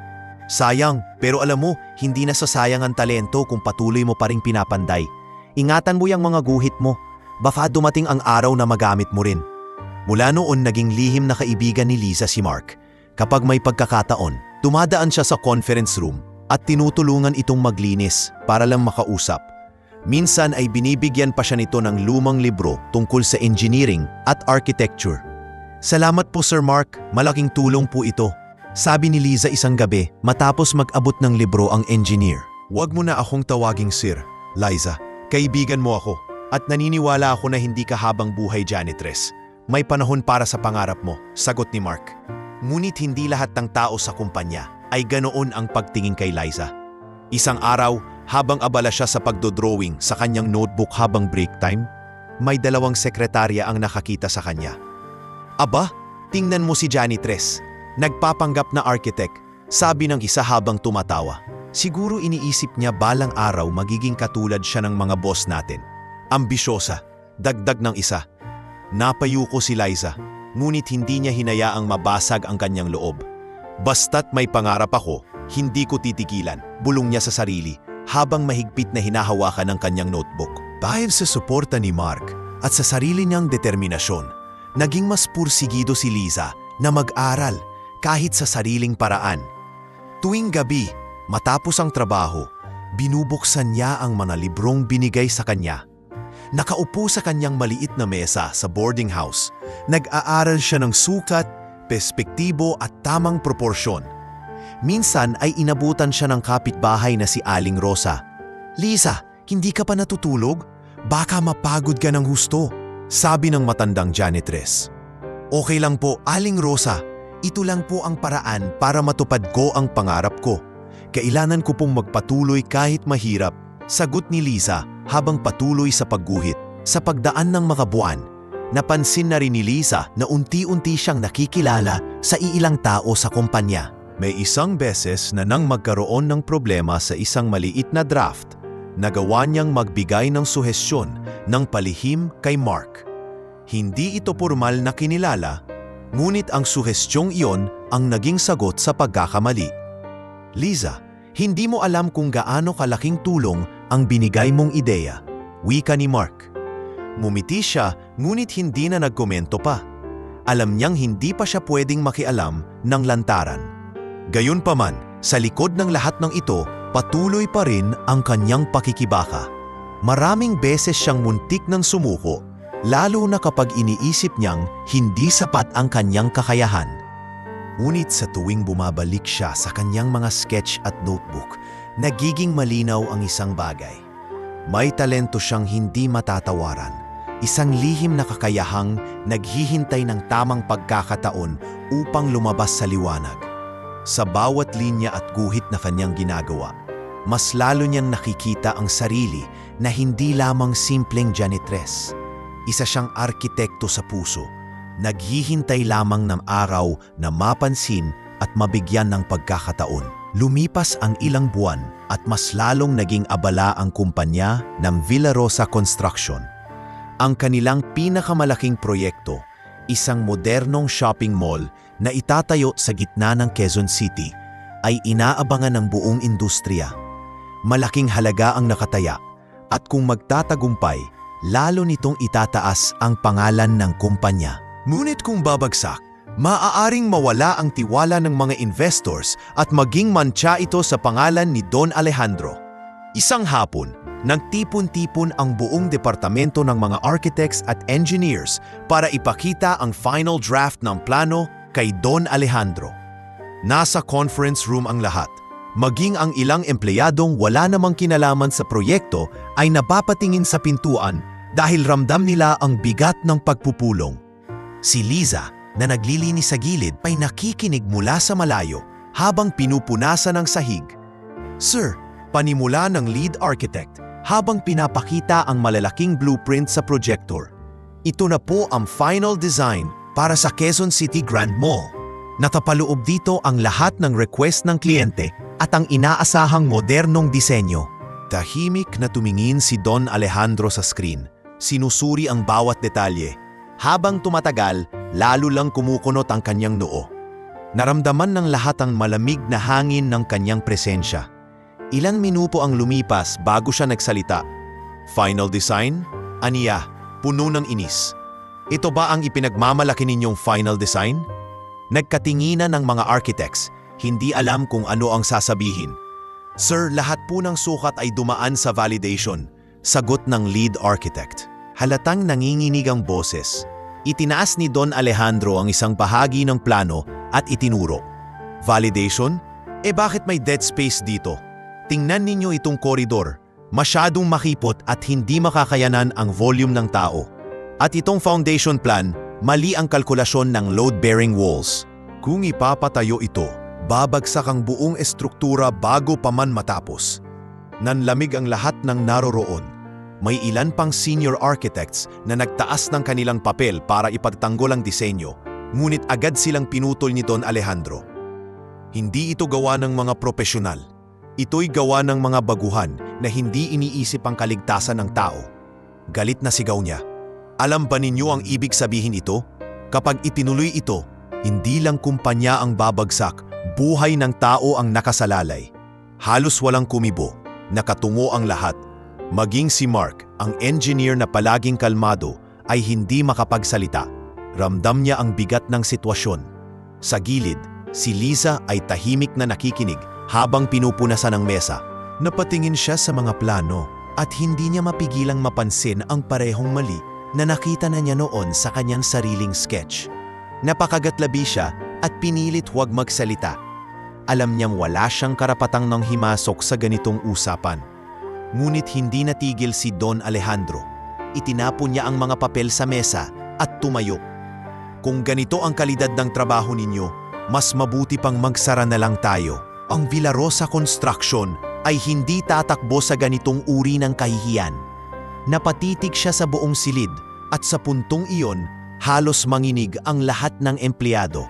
"Sayang, pero alam mo, hindi nasasayang ang talento kung patuloy mo pa ring pinapanday. Ingatan mo yung mga guhit mo. Baka dumating ang araw na magamit mo rin." Mula noon naging lihim na kaibigan ni Liza si Mark. Kapag may pagkakataon, dumadaan siya sa conference room at tinutulungan itong maglinis para lang makausap. Minsan ay binibigyan pa siya nito ng lumang libro tungkol sa engineering at architecture. "Salamat po, Sir Mark. Malaking tulong po ito," sabi ni Liza isang gabi matapos mag-abot ng libro ang engineer. "Huwag mo na akong tawaging Sir, Liza. Kaibigan mo ako at naniniwala ako na hindi ka habang buhay janitress. May panahon para sa pangarap mo," sagot ni Mark. Ngunit hindi lahat ng tao sa kumpanya ay ganoon ang pagtingin kay Liza. Isang araw, habang abala siya sa pagdodrawing sa kanyang notebook habang break time, may dalawang sekretarya ang nakakita sa kanya. "Aba, tingnan mo si janitress. Nagpapanggap na architect," sabi ng isa habang tumatawa. Siguro iniisip niya balang araw magiging katulad siya ng mga boss natin. "Ambisyosa," dagdag ng isa. Napayuko si Liza, ngunit hindi niya hinayaang mabasag ang kanyang loob. "Basta't may pangarap ako, hindi ko titigilan," bulong niya sa sarili habang mahigpit na hinahawakan ang kanyang notebook. Dahil sa suporta ni Mark at sa sarili niyang determinasyon, naging mas pursigido si Liza na mag-aral kahit sa sariling paraan. Tuwing gabi, matapos ang trabaho, binubuksan niya ang mga librong binigay sa kanya. Nakaupo sa kanyang maliit na mesa sa boarding house, nag-aaral siya ng sukat, perspektibo at tamang proporsyon. Minsan ay inabutan siya ng kapitbahay na si Aling Rosa. "Liza, hindi ka pa natutulog? Baka mapagod ka ng husto," sabi ng matandang janitress. "Okay lang po, Aling Rosa. Ito lang po ang paraan para matupad ko ang pangarap ko. Kailangan ko pong magpatuloy kahit mahirap," sagot ni Liza habang patuloy sa pagguhit. Sa pagdaan ng mga buwan, napansin na rin ni Liza na unti-unti siyang nakikilala sa iilang tao sa kumpanya. May isang beses na nang magkaroon ng problema sa isang maliit na draft, nagawa niyang magbigay ng suhestyon ng palihim kay Mark. Hindi ito formal na kinilala, ngunit ang suhestyong iyon ang naging sagot sa pagkakamali. "Liza, hindi mo alam kung gaano kalaking tulong ang binigay mong ideya," wika ni Mark. Ngumiti siya, ngunit hindi na nagkomento pa. Alam niyang hindi pa siya pwedeng makialam ng lantaran. Gayunpaman, sa likod ng lahat ng ito, patuloy pa rin ang kanyang pakikibaka. Maraming beses siyang muntik ng sumuko, lalo na kapag iniisip niyang hindi sapat ang kanyang kakayahan. Ngunit sa tuwing bumabalik siya sa kanyang mga sketch at notebook, nagiging malinaw ang isang bagay. May talento siyang hindi matatawaran, isang lihim na kakayahang naghihintay ng tamang pagkakataon upang lumabas sa liwanag. Sa bawat linya at guhit na kanyang ginagawa, mas lalo niyang nakikita ang sarili na hindi lamang simpleng janitress. Isa siyang arkitekto sa puso, naghihintay lamang ng araw na mapansin at mabigyan ng pagkakataon. Lumipas ang ilang buwan at mas lalong naging abala ang kumpanya ng Villarosa Construction. Ang kanilang pinakamalaking proyekto, isang modernong shopping mall na itatayo sa gitna ng Quezon City, ay inaabangan ng buong industriya. malaking halaga ang nakataya. At kung magtatagumpay, lalo nitong itataas ang pangalan ng kumpanya. Ngunit kung babagsak, maaaring mawala ang tiwala ng mga investors at maging mantsa ito sa pangalan ni Don Alejandro. Isang hapon, nagtipon-tipon ang buong departamento ng mga architects at engineers para ipakita ang final draft ng plano kay Don Alejandro. Nasa conference room ang lahat. Maging ang ilang empleyadong wala namang kinalaman sa proyekto ay napapatingin sa pintuan dahil ramdam nila ang bigat ng pagpupulong. Si Liza, na naglilinis sa gilid, ay nakikinig mula sa malayo habang pinupunasan ng sahig. "Sir," panimula ng lead architect habang pinapakita ang malalaking blueprint sa projector. "Ito na po ang final design para sa Quezon City Grand Mall. Nakapaloob dito ang lahat ng request ng kliyente at ang inaasahang modernong disenyo." Tahimik na tumingin si Don Alejandro sa screen. Sinusuri ang bawat detalye. Habang tumatagal, lalo lang kumukunot ang kanyang noo. Naramdaman ng lahat ang malamig na hangin ng kanyang presensya. Ilang minuto ang lumipas bago siya nagsalita. "Final design?" Aniya, puno ng inis. "Ito ba ang ipinagmamalaki ninyong final design?" Nagkatinginan ng mga architects, hindi alam kung ano ang sasabihin. "Sir, lahat po ng sukat ay dumaan sa validation," sagot ng lead architect. Halatang nanginginig ang boses. Itinaas ni Don Alejandro ang isang bahagi ng plano at itinuro. "Validation? Bakit may dead space dito? Tingnan ninyo itong koridor. Masyadong makipot at hindi makakayanan ang volume ng tao. At itong foundation plan, mali ang kalkulasyon ng load-bearing walls. Kung ipapatayo ito, babagsak ang buong estruktura bago pa man matapos." Nanlamig ang lahat ng naroroon. May ilan pang senior architects na nagtaas ng kanilang papel para ipagtanggol ang disenyo, ngunit agad silang pinutol ni Don Alejandro. "Hindi ito gawa ng mga propesyonal. Ito'y gawa ng mga baguhan na hindi iniisip ang kaligtasan ng tao." Galit na sigaw niya. "Alam ba ninyo ang ibig sabihin ito? Kapag itinuloy ito, hindi lang kumpanya ang babagsak, buhay ng tao ang nakasalalay." Halos walang kumibo. Nakatungo ang lahat. Maging si Mark, ang engineer na palaging kalmado, ay hindi makapagsalita. Ramdam niya ang bigat ng sitwasyon. Sa gilid, si Liza ay tahimik na nakikinig habang pinupunasan ang mesa. Napatingin siya sa mga plano at hindi niya mapigilang mapansin ang parehong mali na nakita na niya noon sa kanyang sariling sketch. Napakagatlabi siya at pinilit huwag magsalita. Alam niyang wala siyang karapatang nang himasok sa ganitong usapan. Ngunit hindi natigil si Don Alejandro. Itinapon niya ang mga papel sa mesa at tumayo. "Kung ganito ang kalidad ng trabaho ninyo, mas mabuti pang magsara na lang tayo. Ang Villarosa Construction ay hindi tatakbo sa ganitong uri ng kahihiyan." Napatitig siya sa buong silid at sa puntong iyon, halos manginig ang lahat ng empleyado.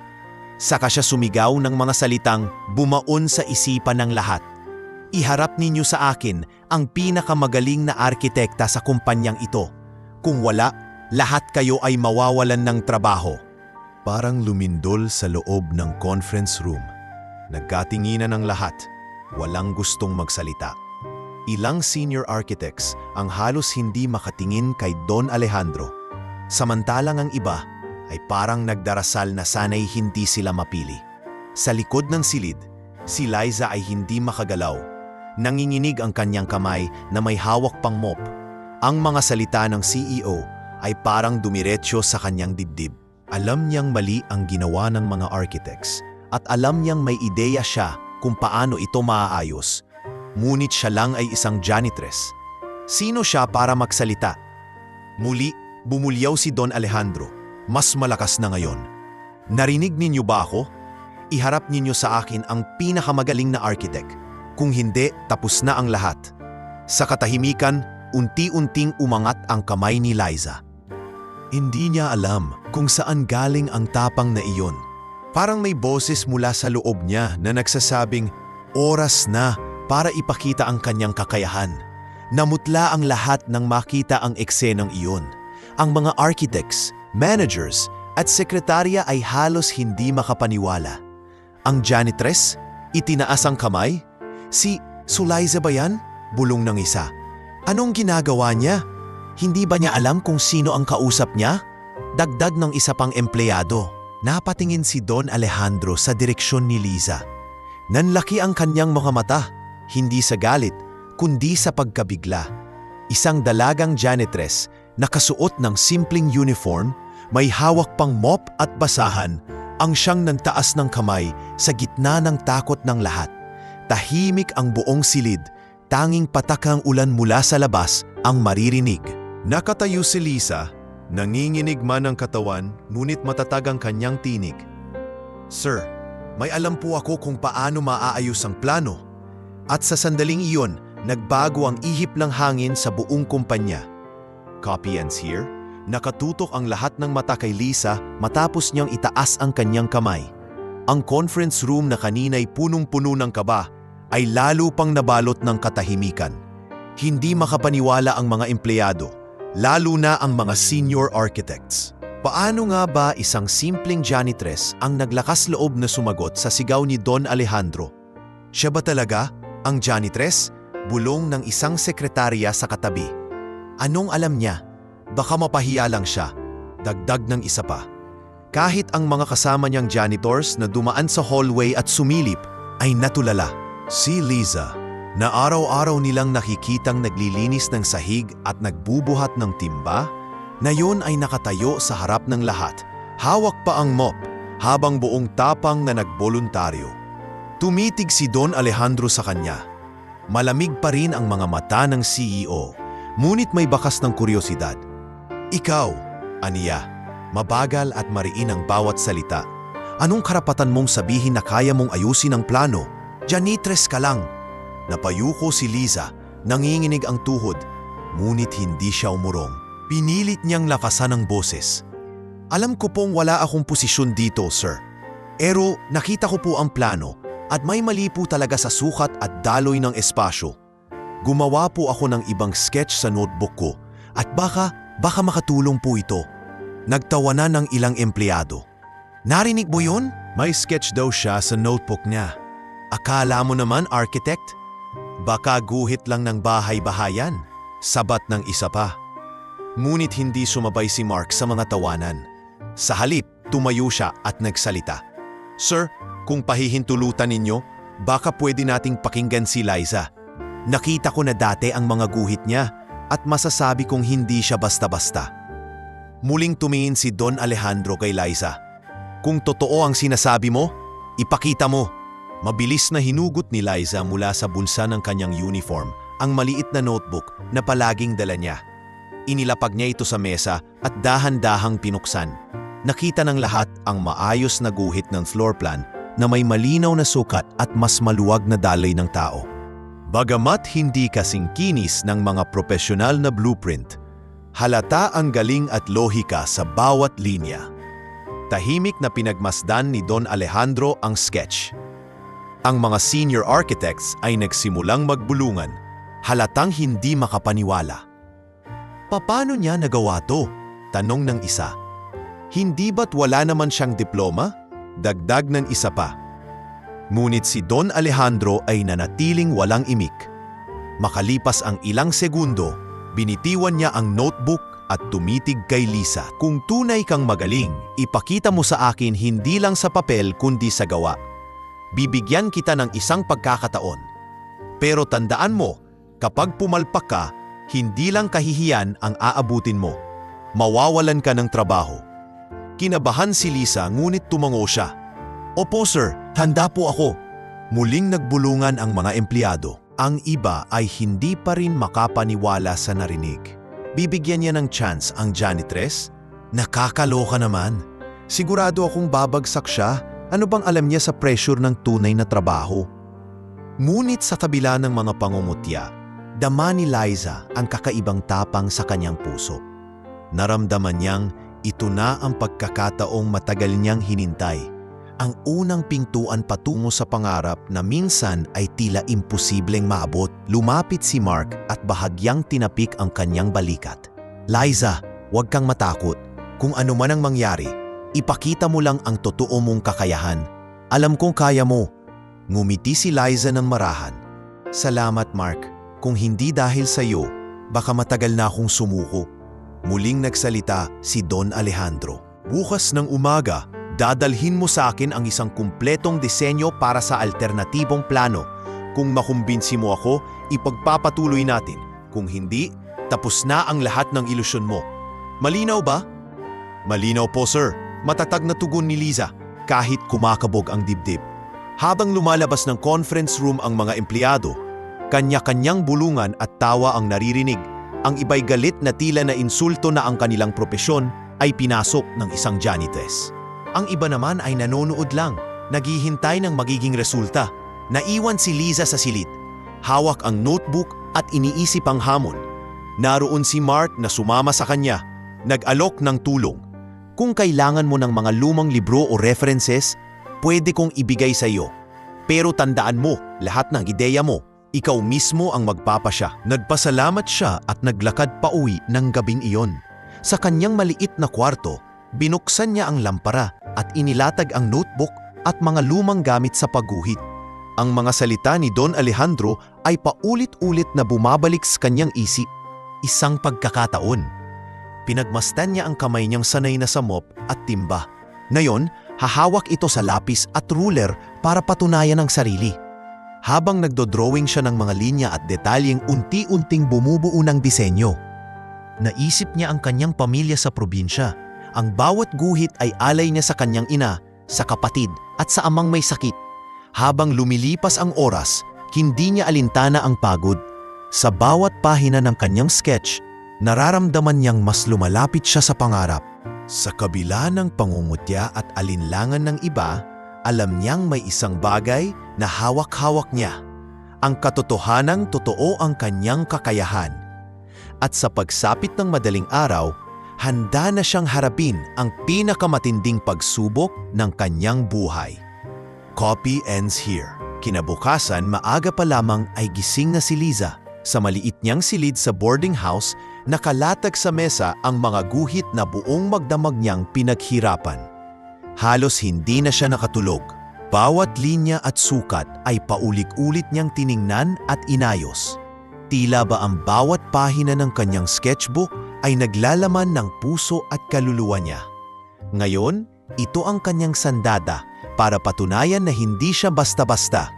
Saka siya sumigaw ng mga salitang bumaon sa isipan ng lahat. "Iharap ninyo sa akin ang pinakamagaling na arkitekta sa kumpanyang ito. Kung wala, lahat kayo ay mawawalan ng trabaho." Parang lumindol sa loob ng conference room. Nagkatinginan ang lahat. Walang gustong magsalita. Ilang senior architects ang halos hindi makatingin kay Don Alejandro. Samantalang ang iba ay parang nagdarasal na sana'y hindi sila mapili. Sa likod ng silid, si Liza ay hindi makagalaw. Nanginginig ang kanyang kamay na may hawak pang mop. Ang mga salita ng CEO ay parang dumiretso sa kanyang dibdib. Alam niyang mali ang ginawa ng mga architects at alam niyang may ideya siya kung paano ito maaayos. Ngunit siya lang ay isang janitress. Sino siya para magsalita? Muli, bumulyaw si Don Alejandro. Mas malakas na ngayon. "Narinig ninyo ba ako? Iharap ninyo sa akin ang pinakamagaling na architect. Kung hindi, tapos na ang lahat." Sa katahimikan, unti-unting umangat ang kamay ni Liza. Hindi niya alam kung saan galing ang tapang na iyon. Parang may boses mula sa loob niya na nagsasabing, oras na para ipakita ang kanyang kakayahan. Namutla ang lahat nang makita ang eksenang iyon. Ang mga architects, managers, at sekretarya ay halos hindi makapaniwala. Ang janitress, itinaas ang kamay. Si Liza ba yan? Bulong ng isa. Anong ginagawa niya? Hindi ba niya alam kung sino ang kausap niya? Dagdag ng isa pang empleyado. Napatingin si Don Alejandro sa direksyon ni Liza. Nanlaki ang kanyang mga mata, hindi sa galit, kundi sa pagkabigla. Isang dalagang janitress, nakasuot ng simpleng uniform, may hawak pang mop at basahan, ang siyang nagtaas ng kamay sa gitna ng takot ng lahat. Tahimik ang buong silid, tanging patakang ulan mula sa labas ang maririnig. Nakatayo si Liza, nanginginig man ang katawan, ngunit matatag ang kanyang tinig. Sir, may alam po ako kung paano maaayos ang plano. At sa sandaling iyon, nagbago ang ihip ng hangin sa buong kumpanya. Copy ends here. Nakatutok ang lahat ng mata kay Liza matapos niyang itaas ang kanyang kamay. Ang conference room na kanina'y punong-puno ng kaba ay lalo pang nabalot ng katahimikan. Hindi makapaniwala ang mga empleyado, lalo na ang mga senior architects. Paano nga ba isang simpleng janitress ang naglakas loob na sumagot sa sigaw ni Don Alejandro? Siya ba talaga ang janitress? Bulong ng isang sekretarya sa katabi. Anong alam niya? Baka mapahiya lang siya. Dagdag ng isa pa. Kahit ang mga kasama niyang janitors na dumaan sa hallway at sumilip ay natulala. Si Liza, na araw-araw nilang nakikitang naglilinis ng sahig at nagbubuhat ng timba, na yun ay nakatayo sa harap ng lahat. Hawak pa ang mop habang buong tapang na nagboluntaryo. Tumitig si Don Alejandro sa kanya. Malamig pa rin ang mga mata ng CEO, ngunit may bakas ng kuryosidad. Ikaw, aniya, mabagal at mariin ang bawat salita. Anong karapatan mong sabihin na kaya mong ayusin ang plano? Janitress ka lang. Napayuko si Liza, nanginginig ang tuhod, ngunit hindi siya umurong. Pinilit niyang lakasan ang boses. Alam ko pong wala akong posisyon dito, sir. Pero nakita ko po ang plano at may mali po talaga sa sukat at daloy ng espasyo. Gumawa po ako ng ibang sketch sa notebook ko at baka makatulong po ito. Nagtawanan ng ilang empleyado. Narinig mo yun? May sketch daw siya sa notebook niya. Akala mo naman architect? Baka guhit lang ng bahay-bahayan. Sabat ng isa pa. Ngunit hindi sumabay si Mark sa mga tawanan. Sa halip, tumayo siya at nagsalita. Sir, kung pahihintulutan ninyo, baka pwede nating pakinggan si Liza. Nakita ko na dati ang mga guhit niya at masasabi kong hindi siya basta-basta. Muling tumingin si Don Alejandro kay Liza. Kung totoo ang sinasabi mo, ipakita mo. Mabilis na hinugot ni Liza mula sa bulsa ng kanyang uniform ang maliit na notebook na palaging dala niya. Inilapag niya ito sa mesa at dahan-dahang pinuksan. Nakita ng lahat ang maayos na guhit ng floor plan na may malinaw na sukat at mas maluwag na daloy ng tao. Bagamat hindi kasing kinis ng mga profesional na blueprint, halata ang galing at lohika sa bawat linya. Tahimik na pinagmasdan ni Don Alejandro ang sketch. Ang mga senior architects ay nagsimulang magbulungan, halatang hindi makapaniwala. Paano niya nagawa to? Tanong ng isa. Hindi ba't wala naman siyang diploma? Dagdag ng isa pa. Ngunit si Don Alejandro ay nanatiling walang imik. Makalipas ang ilang segundo, binitiwan niya ang notebook at tumitig kay Liza. Kung tunay kang magaling, ipakita mo sa akin hindi lang sa papel kundi sa gawa. Bibigyan kita ng isang pagkakataon. Pero tandaan mo, kapag pumalpak ka, hindi lang kahihiyan ang aabutin mo. Mawawalan ka ng trabaho. Kinabahan si Liza ngunit tumango siya. Opo sir, handa po ako. Muling nagbulungan ang mga empleyado. Ang iba ay hindi pa rin makapaniwala sa narinig. Bibigyan niya ng chance ang janitress? Nakakaloka naman. Sigurado akong babagsak siya. Ano bang alam niya sa pressure ng tunay na trabaho? Ngunit sa kabila ng mga pangungutya, dama ni Liza ang kakaibang tapang sa kanyang puso. Naramdaman niyang ito na ang pagkakataong matagal niyang hinintay. Ang unang pintuan patungo sa pangarap na minsan ay tila imposibleng maabot. Lumapit si Mark at bahagyang tinapik ang kanyang balikat. Liza, huwag kang matakot. Kung ano man ang mangyari, ipakita mo lang ang totoo mong kakayahan. Alam kong kaya mo. Ngumiti si Liza ng marahan. Salamat Mark. Kung hindi dahil sa iyo, baka matagal na akong sumuko. Muling nagsalita si Don Alejandro. Bukas ng umaga, dadalhin mo sa akin ang isang kumpletong disenyo para sa alternatibong plano. Kung makumbinsi mo ako, ipagpapatuloy natin. Kung hindi, tapos na ang lahat ng ilusyon mo. Malinaw ba? Malinaw po, sir. Matatag na tugon ni Liza kahit kumakabog ang dibdib. Habang lumalabas ng conference room ang mga empleyado, kanya-kanyang bulungan at tawa ang naririnig. Ang iba'y galit na tila na insulto na ang kanilang propesyon ay pinasok ng isang janitress. Ang iba naman ay nanonood lang, naghihintay ng magiging resulta. Naiwan si Liza sa silid. Hawak ang notebook at iniisip ang hamon. Naroon si Mark na sumama sa kanya, nag-alok ng tulong. Kung kailangan mo ng mga lumang libro o references, pwede kong ibigay sa iyo. Pero tandaan mo, lahat ng ideya mo, ikaw mismo ang magpapasya. Nagpasalamat siya at naglakad pauwi ng gabing iyon. Sa kanyang maliit na kwarto, binuksan niya ang lampara at inilatag ang notebook at mga lumang gamit sa pagguhit. Ang mga salita ni Don Alejandro ay paulit-ulit na bumabalik sa kanyang isip. Isang pagkakataon. Pinagmasdan niya ang kamay niyang sanay na sa mop at timba. Ngayon, hahawak ito sa lapis at ruler para patunayan ang sarili. Habang nagdodrawing siya ng mga linya at detalyeng unti-unting bumubuo ng disenyo. Naisip niya ang kanyang pamilya sa probinsya. Ang bawat guhit ay alay niya sa kanyang ina, sa kapatid at sa amang may sakit. Habang lumilipas ang oras, hindi niya alintana ang pagod. Sa bawat pahina ng kanyang sketch, nararamdaman niyang mas lumalapit siya sa pangarap. Sa kabila ng pangungutya at alinlangan ng iba, alam niyang may isang bagay na hawak-hawak niya. Ang katotohanang totoo ang kanyang kakayahan. At sa pagsapit ng madaling araw, handa na siyang harapin ang pinakamatinding pagsubok ng kanyang buhay. Copy ends here. Kinabukasan, maaga pa lamang ay gising na si Liza. Sa maliit niyang silid sa boarding house, nakalatag sa mesa ang mga guhit na buong magdamag niyang pinaghirapan. Halos hindi na siya nakatulog. Bawat linya at sukat ay paulit-ulit niyang tiningnan at inayos. Tila ba ang bawat pahina ng kanyang sketchbook ay naglalaman ng puso at kaluluwa niya. Ngayon, ito ang kanyang sandata para patunayan na hindi siya basta-basta.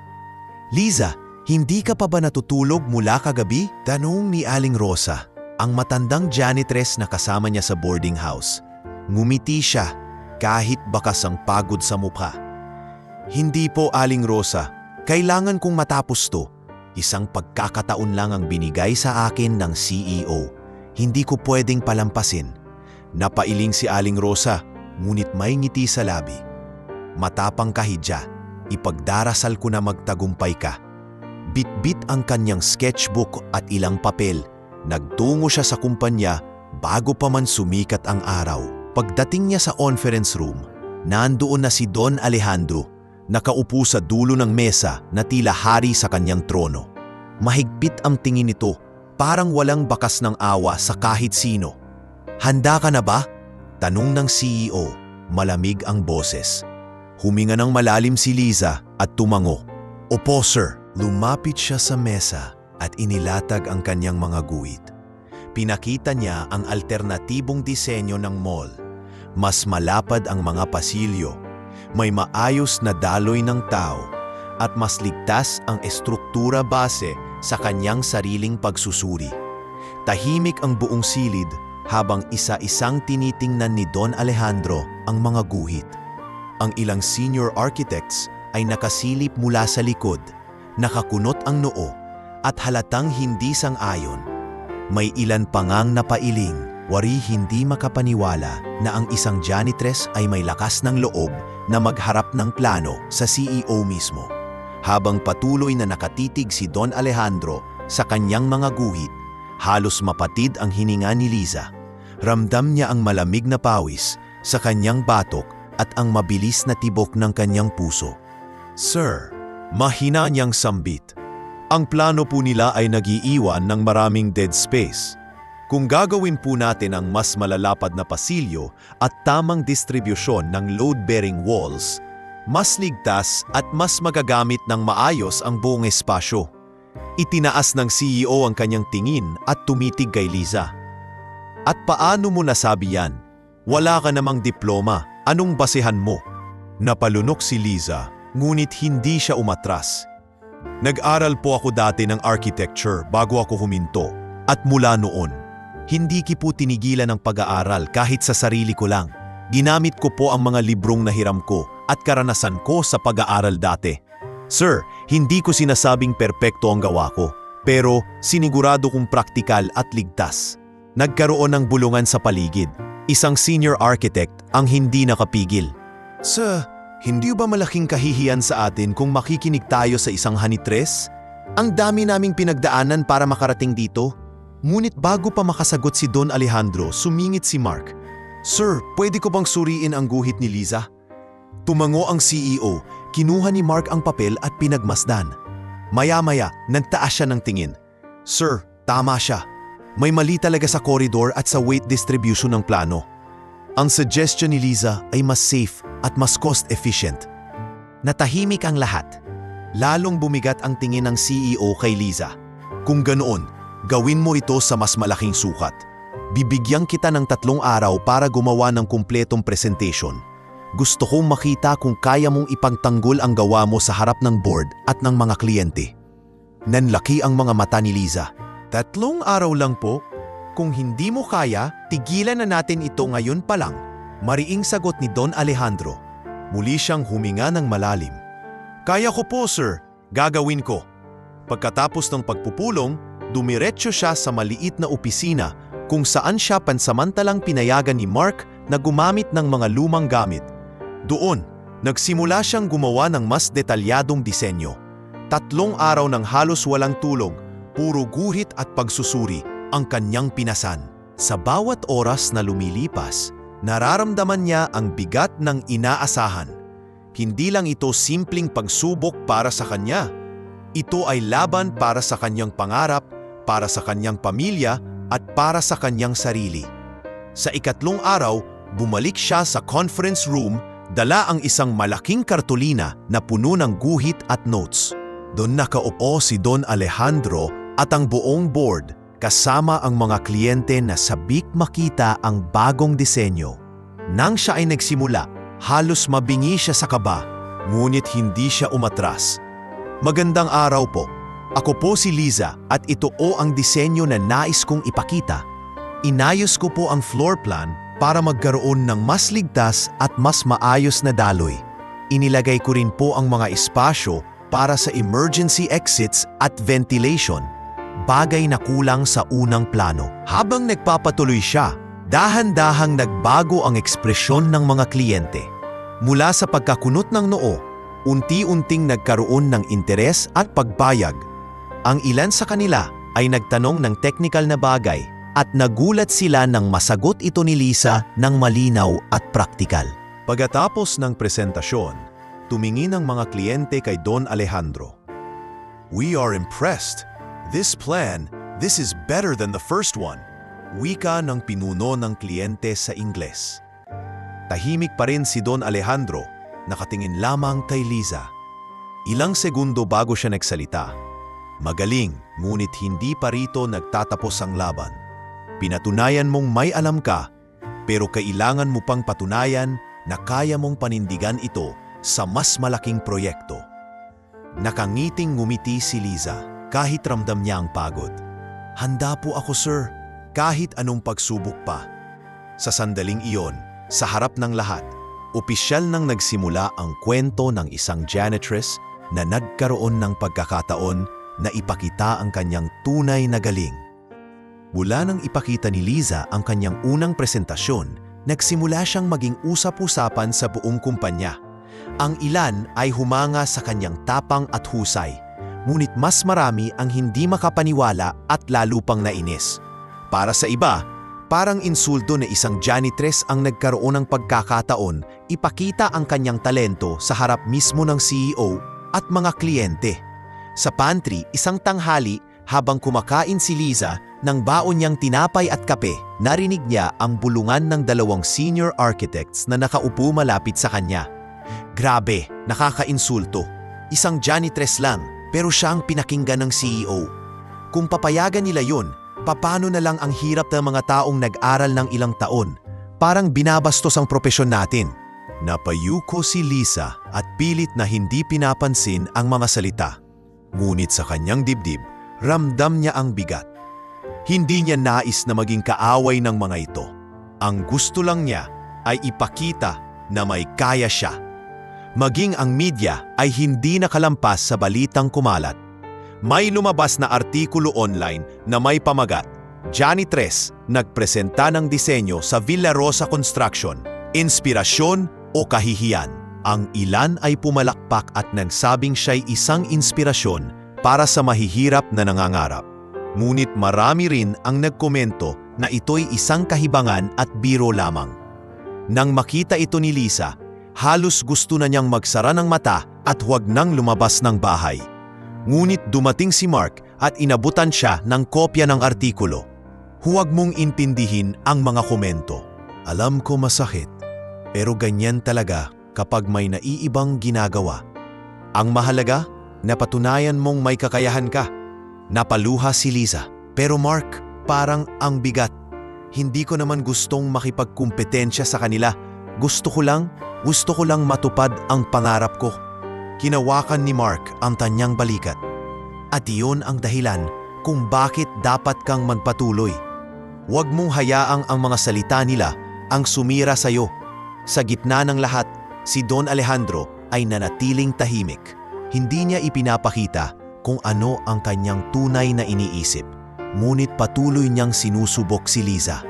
Liza, hindi ka pa ba natutulog mula kagabi? Tanong ni Aling Rosa, ang matandang janitress na kasama niya sa boarding house. Ngumiti siya kahit bakas ang pagod sa mukha. Hindi po, Aling Rosa. Kailangan kong matapos to. Isang pagkakataon lang ang binigay sa akin ng CEO. Hindi ko pwedeng palampasin. Napailing si Aling Rosa, ngunit may ngiti sa labi. Matapang ka, Hidya. Ipagdarasal ko na magtagumpay ka. Bit-bit ang kanyang sketchbook at ilang papel. Nagtungo siya sa kumpanya bago pa man sumikat ang araw. Pagdating niya sa conference room, nandoon na si Don Alejandro, nakaupo sa dulo ng mesa na tila hari sa kanyang trono. Mahigpit ang tingin nito, parang walang bakas ng awa sa kahit sino. Handa ka na ba? Tanong ng CEO, malamig ang boses. Huminga ng malalim si Liza at tumango. Opo, sir. Lumapit siya sa mesa at inilatag ang kanyang mga guhit. Pinakita niya ang alternatibong disenyo ng mall. Mas malapad ang mga pasilyo, may maayos na daloy ng tao, at mas ligtas ang estruktura base sa kanyang sariling pagsusuri. Tahimik ang buong silid habang isa-isang tinitingnan ni Don Alejandro ang mga guhit. Ang ilang senior architects ay nakasilip mula sa likod, nakakunot ang noo, at halatang hindi sang-ayon. May ilan pa ngang napailing, wari hindi makapaniwala na ang isang janitress ay may lakas ng loob na magharap ng plano sa CEO mismo. Habang patuloy na nakatitig si Don Alejandro sa kanyang mga guhit, halos mapatid ang hininga ni Liza. Ramdam niya ang malamig na pawis sa kanyang batok at ang mabilis na tibok ng kanyang puso. Sir, mahina niyang sambit. Ang plano po nila ay nag-iiwan ng maraming dead space. Kung gagawin po natin ang mas malalapad na pasilyo at tamang distribusyon ng load-bearing walls, mas ligtas at mas magagamit ng maayos ang buong espasyo. Itinaas ng CEO ang kanyang tingin at tumitig kay Liza. At paano mo nasabi yan? Wala ka namang diploma. Anong basehan mo? Napalunok si Liza, ngunit hindi siya umatras. Nag-aral po ako dati ng architecture bago ako huminto. At mula noon, hindi ko po tinigilan ang pag-aaral kahit sa sarili ko lang. Ginamit ko po ang mga librong nahiram ko at karanasan ko sa pag-aaral dati. Sir, hindi ko sinasabing perpekto ang gawa ko, pero sinigurado kong praktikal at ligtas. Nagkaroon ng bulungan sa paligid. Isang senior architect ang hindi nakapigil. Sir, hindi ba malaking kahihiyan sa atin kung makikinig tayo sa isang hanitres? Ang dami naming pinagdaanan para makarating dito. Ngunit bago pa makasagot si Don Alejandro, sumingit si Mark. Sir, pwede ko bang suriin ang guhit ni Liza? Tumango ang CEO, kinuha ni Mark ang papel at pinagmasdan. Maya-maya, nagtaas siya ng tingin. Sir, tama siya. May mali talaga sa corridor at sa weight distribution ng plano. Ang suggestion ni Liza ay mas safe at mas cost-efficient. Natahimik ang lahat. Lalong bumigat ang tingin ng CEO kay Liza. Kung ganoon, gawin mo ito sa mas malaking sukat. Bibigyan kita ng 3 araw para gumawa ng kumpletong presentation. Gusto kong makita kung kaya mong ipagtanggol ang gawa mo sa harap ng board at ng mga kliyente. Nanlaki ang mga mata ni Liza. 3 araw lang po? Kung hindi mo kaya, tigilan na natin ito ngayon pa lang. Mariing sagot ni Don Alejandro. Muli siyang huminga ng malalim. Kaya ko po, sir. Gagawin ko. Pagkatapos ng pagpupulong, dumiretso siya sa maliit na opisina kung saan siya pansamantalang pinayagan ni Mark na gumamit ng mga lumang gamit. Doon, nagsimula siyang gumawa ng mas detalyadong disenyo. 3 araw ng halos walang tulog, puro guhit at pagsusuri ang kanyang pinasan. Sa bawat oras na lumilipas, nararamdaman niya ang bigat ng inaasahan. Hindi lang ito simpleng pagsubok para sa kanya. Ito ay laban para sa kanyang pangarap, para sa kanyang pamilya, at para sa kanyang sarili. Sa 3 araw, bumalik siya sa conference room, dala ang isang malaking kartulina na puno ng guhit at notes. Doon nakaupo si Don Alejandro at ang buong board, kasama ang mga kliyente na sabik makita ang bagong disenyo. Nang siya ay nagsimula, halos mabingi siya sa kaba, ngunit hindi siya umatras. Magandang araw po. Ako po si Liza at ito o ang disenyo na nais kong ipakita. Inayos ko po ang floor plan para magkaroon ng mas ligtas at mas maayos na daloy. Inilagay ko rin po ang mga espasyo para sa emergency exits at ventilation, bagay na kulang sa unang plano. Habang nagpapatuloy siya, dahan-dahang nagbago ang ekspresyon ng mga kliyente. Mula sa pagkakunot ng noo, unti-unting nagkaroon ng interes at pagbayag. Ang ilan sa kanila ay nagtanong ng technical na bagay at nagulat sila nang masagot ito ni Liza ng malinaw at praktikal. Pagkatapos ng presentasyon, tumingin ang mga kliyente kay Don Alejandro. We are impressed. This is better than the first one. Wika ng pinuno ng kliyente sa Ingles. Tahimik pa rin si Don Alejandro, nakatingin lamang kay Liza. Ilang segundo bago siya nagsalita. Magaling, ngunit hindi pa rito nagtatapos ang laban. Pinatunayan mong may alam ka, pero kailangan mo pang patunayan na kaya mong panindigan ito sa mas malaking proyekto. Nakangiting ngumiti si Liza kahit ramdam niya ang pagod. Handa po ako, sir, kahit anong pagsubok pa. Sa sandaling iyon, sa harap ng lahat, opisyal nang nagsimula ang kwento ng isang janitress na nagkaroon ng pagkakataon na ipakita ang kanyang tunay na galing. Mula nang ipakita ni Liza ang kanyang unang presentasyon, nagsimula siyang maging usap-usapan sa buong kumpanya. Ang ilan ay humanga sa kanyang tapang at husay, ngunit mas marami ang hindi makapaniwala at lalo pang nainis. Para sa iba, parang insulto na isang janitress ang nagkaroon ng pagkakataon ipakita ang kanyang talento sa harap mismo ng CEO at mga kliyente. Sa pantry, isang tanghali, habang kumakain si Liza ng baon niyang tinapay at kape, narinig niya ang bulungan ng 2 senior architects na nakaupo malapit sa kanya. Grabe, nakakainsulto. Isang janitress lang, pero siya ang pinakinggan ng CEO. Kung papayagan nila yun, paano na lang ang hirap ng mga taong nag-aral ng ilang taon? Parang binabastos ang propesyon natin. Napayuko si Lisa at pilit na hindi pinapansin ang mga salita. Ngunit sa kanyang dibdib, ramdam niya ang bigat. Hindi niya nais na maging kaaway ng mga ito. Ang gusto lang niya ay ipakita na may kaya siya. Maging ang media ay hindi nakalampas sa balitang kumalat. May lumabas na artikulo online na may pamagat, Janitress nagpresenta ng disenyo sa Villa Rosa Construction, inspirasyon o kahihiyan. Ang ilan ay pumalakpak at nagsabing siya'y isang inspirasyon para sa mahihirap na nangangarap. Ngunit marami rin ang nagkomento na ito'y isang kahibangan at biro lamang. Nang makita ito ni Lisa, halos gusto na niyang magsara ng mata at huwag nang lumabas ng bahay. Ngunit dumating si Mark at inabutan siya ng kopya ng artikulo. Huwag mong intindihin ang mga komento. Alam ko masakit, pero ganyan talaga kapag may naiibang ginagawa. Ang mahalaga, napatunayan mong may kakayahan ka. Napaluha si Lisa. Pero Mark, parang ang bigat. Hindi ko naman gustong makipagkumpetensya sa kanila. Gusto ko lang matupad ang pangarap ko. Kinawakan ni Mark ang tanyang balikat. At iyon ang dahilan kung bakit dapat kang magpatuloy. Huwag mong hayaang ang mga salita nila ang sumira sa iyo. Sa gitna ng lahat, si Don Alejandro ay nanatiling tahimik. Hindi niya ipinapakita kung ano ang kanyang tunay na iniisip. Ngunit patuloy niyang sinusubok si Lisa.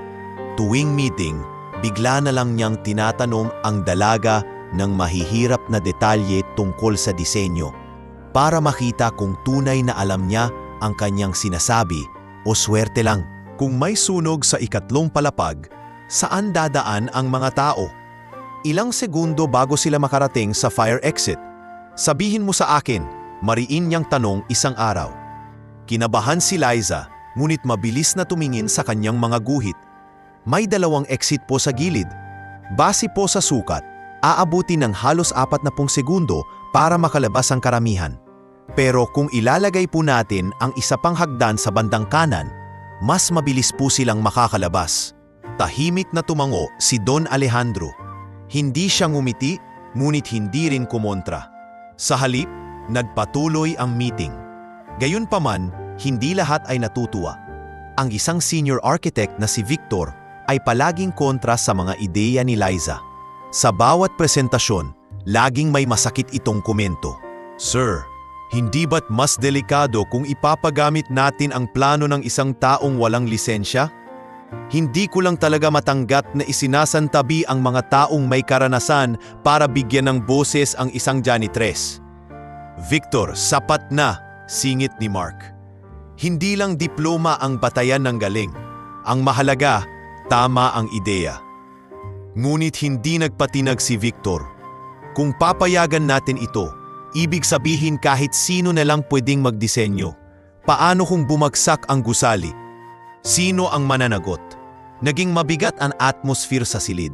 Tuwing meeting, bigla na lang niyang tinatanong ang dalaga ng mahihirap na detalye tungkol sa disenyo para makita kung tunay na alam niya ang kanyang sinasabi o swerte lang. Kung may sunog sa ikatlong palapag, saan dadaan ang mga tao? Ilang segundo bago sila makarating sa fire exit. Sabihin mo sa akin, mariin niyang tanong isang araw. Kinabahan si Liza, ngunit mabilis na tumingin sa kanyang mga guhit. May dalawang exit po sa gilid. Base po sa sukat, aabuti ng halos 40 segundo para makalabas ang karamihan. Pero kung ilalagay po natin ang isa pang hagdan sa bandang kanan, mas mabilis po silang makakalabas. Tahimik na tumango si Don Alejandro. Hindi siya ngumiti, ngunit hindi rin kumontra. Sa halip, nagpatuloy ang meeting. Gayunpaman, hindi lahat ay natutuwa. Ang isang senior architect na si Victor ay palaging kontra sa mga ideya ni Liza. Sa bawat presentasyon, laging may masakit itong komento. Sir, hindi ba't mas delikado kung ipapagamit natin ang plano ng isang taong walang lisensya? Hindi ko lang talaga matanggap na isinasantabi ang mga taong may karanasan para bigyan ng boses ang isang janitress. Victor, sapat na, singit ni Mark. Hindi lang diploma ang batayan ng galing. Ang mahalaga, tama ang ideya. Ngunit hindi nagpatinag si Victor. Kung papayagan natin ito, ibig sabihin kahit sino na lang pwedeng magdisenyo. Paano kung bumagsak ang gusali? Sino ang mananagot? Naging mabigat ang atmosphere sa silid.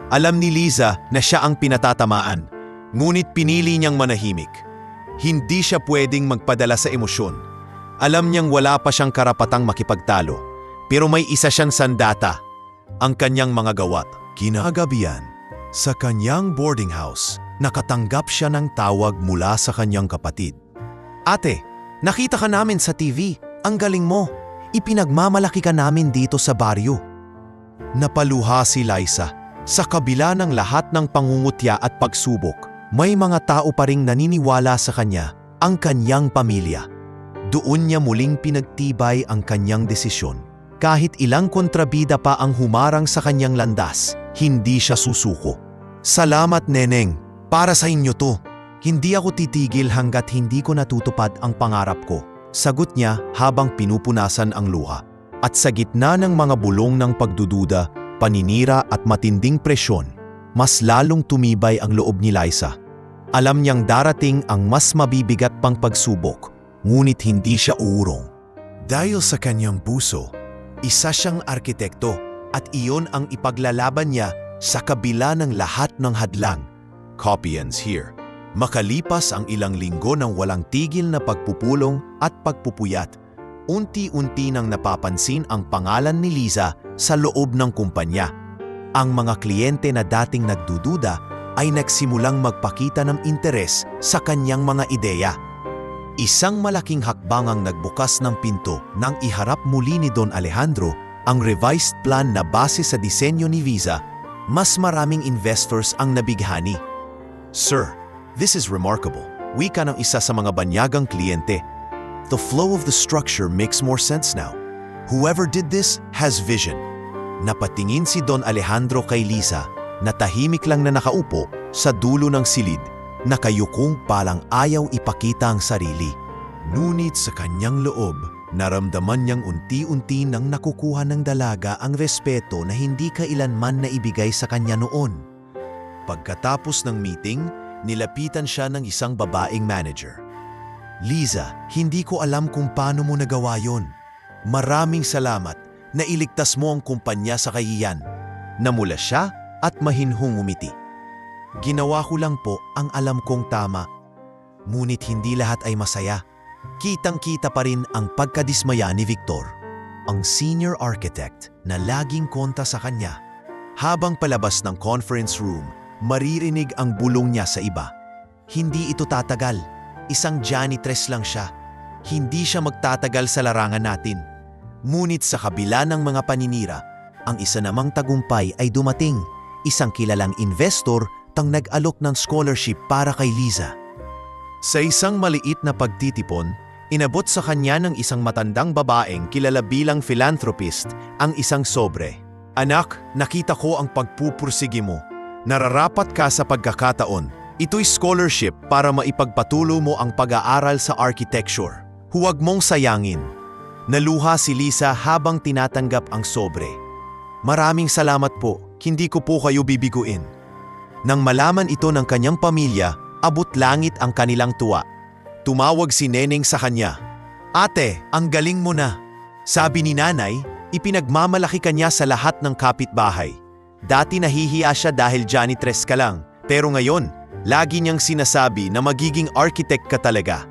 Alam ni Liza na siya ang pinatatamaan, ngunit pinili niyang manahimik. Hindi siya pwedeng magpadala sa emosyon. Alam niyang wala pa siyang karapatang makipagtalo, pero may isa siyang sandata, ang kanyang mga gawat. Kinagabihan, sa kanyang boarding house, nakatanggap siya ng tawag mula sa kanyang kapatid. Ate, nakita ka namin sa TV. Ang galing mo. Ipinagmamalaki ka namin dito sa baryo. Napaluha si Liza. Sa kabila ng lahat ng pangungutya at pagsubok, may mga tao pa ring naniniwala sa kanya, ang kanyang pamilya. Doon niya muling pinagtibay ang kanyang desisyon. Kahit ilang kontrabida pa ang humarang sa kanyang landas, hindi siya susuko. Salamat, Neneng. Para sa inyo to. Hindi ako titigil hanggat hindi ko natutupad ang pangarap ko. Sagot niya habang pinupunasan ang luha. At sa gitna ng mga bulong ng pagdududa, paninira at matinding presyon, mas lalong tumibay ang loob ni Liza. Alam niyang darating ang mas mabibigat pang pagsubok, ngunit hindi siya uurong. Dahil sa kanyang puso, isa siyang arkitekto at iyon ang ipaglalaban niya sa kabila ng lahat ng hadlang. Copy ends here. Makalipas ang ilang linggo ng walang tigil na pagpupulong at pagpupuyat, unti-unti nang napapansin ang pangalan ni Liza sa loob ng kumpanya. Ang mga kliyente na dating nagdududa ay nagsimulang magpakita ng interes sa kanyang mga ideya. Isang malaking hakbang ang nagbukas ng pinto nang iharap muli ni Don Alejandro ang revised plan na base sa disenyo ni Liza. Mas maraming investors ang nabighani. "Sir, this is remarkable. Wika ng isa sa mga banyagang kliyente. The flow of the structure makes more sense now. Whoever did this has vision." Napatingin si Don Alejandro kay Liza na tahimik lang na nakaupo sa dulo ng silid, nakayukong palang ayaw ipakita ang sarili. Ngunit sa kanyang loob, naramdaman niyang unti-unti nang nakukuha ng dalaga ang respeto na hindi kailanman naibigay sa kanya noon. Pagkatapos ng meeting, nilapitan siya ng isang babaeng manager. "Liza, hindi ko alam kung paano mo nagawa yon. Maraming salamat na iligtas mo ang kumpanya sa kahiyan." Namula siya at mahinhong umiti. "Ginawa ko lang po ang alam kong tama." Ngunit hindi lahat ay masaya. Kitang-kita pa rin ang pagkadismaya ni Victor, ang senior architect na laging konta sa kanya. Habang palabas ng conference room, maririnig ang bulong niya sa iba. "Hindi ito tatagal. Isang janitress lang siya. Hindi siya magtatagal sa larangan natin." Ngunit sa kabila ng mga paninira, ang isa namang tagumpay ay dumating. Isang kilalang investor tang nag-alok ng scholarship para kay Liza. Sa isang maliit na pagtitipon, inabot sa kanya ng isang matandang babaeng kilala bilang philanthropist ang isang sobre. "Anak, nakita ko ang pagpupursige mo. Nararapat ka sa pagkakataon. Ito'y scholarship para maipagpatuloy mo ang pag-aaral sa architecture. Huwag mong sayangin." Naluha si Liza habang tinatanggap ang sobre. "Maraming salamat po, hindi ko po kayo bibiguin." Nang malaman ito ng kanyang pamilya, abot langit ang kanilang tuwa. Tumawag si Neneng sa kanya. "Ate, ang galing mo na." Sabi ni nanay, ipinagmamalaki kanya sa lahat ng kapitbahay. Dati nahihiya siya dahil janitress ka lang, pero ngayon, lagi niyang sinasabi na magiging architect ka talaga.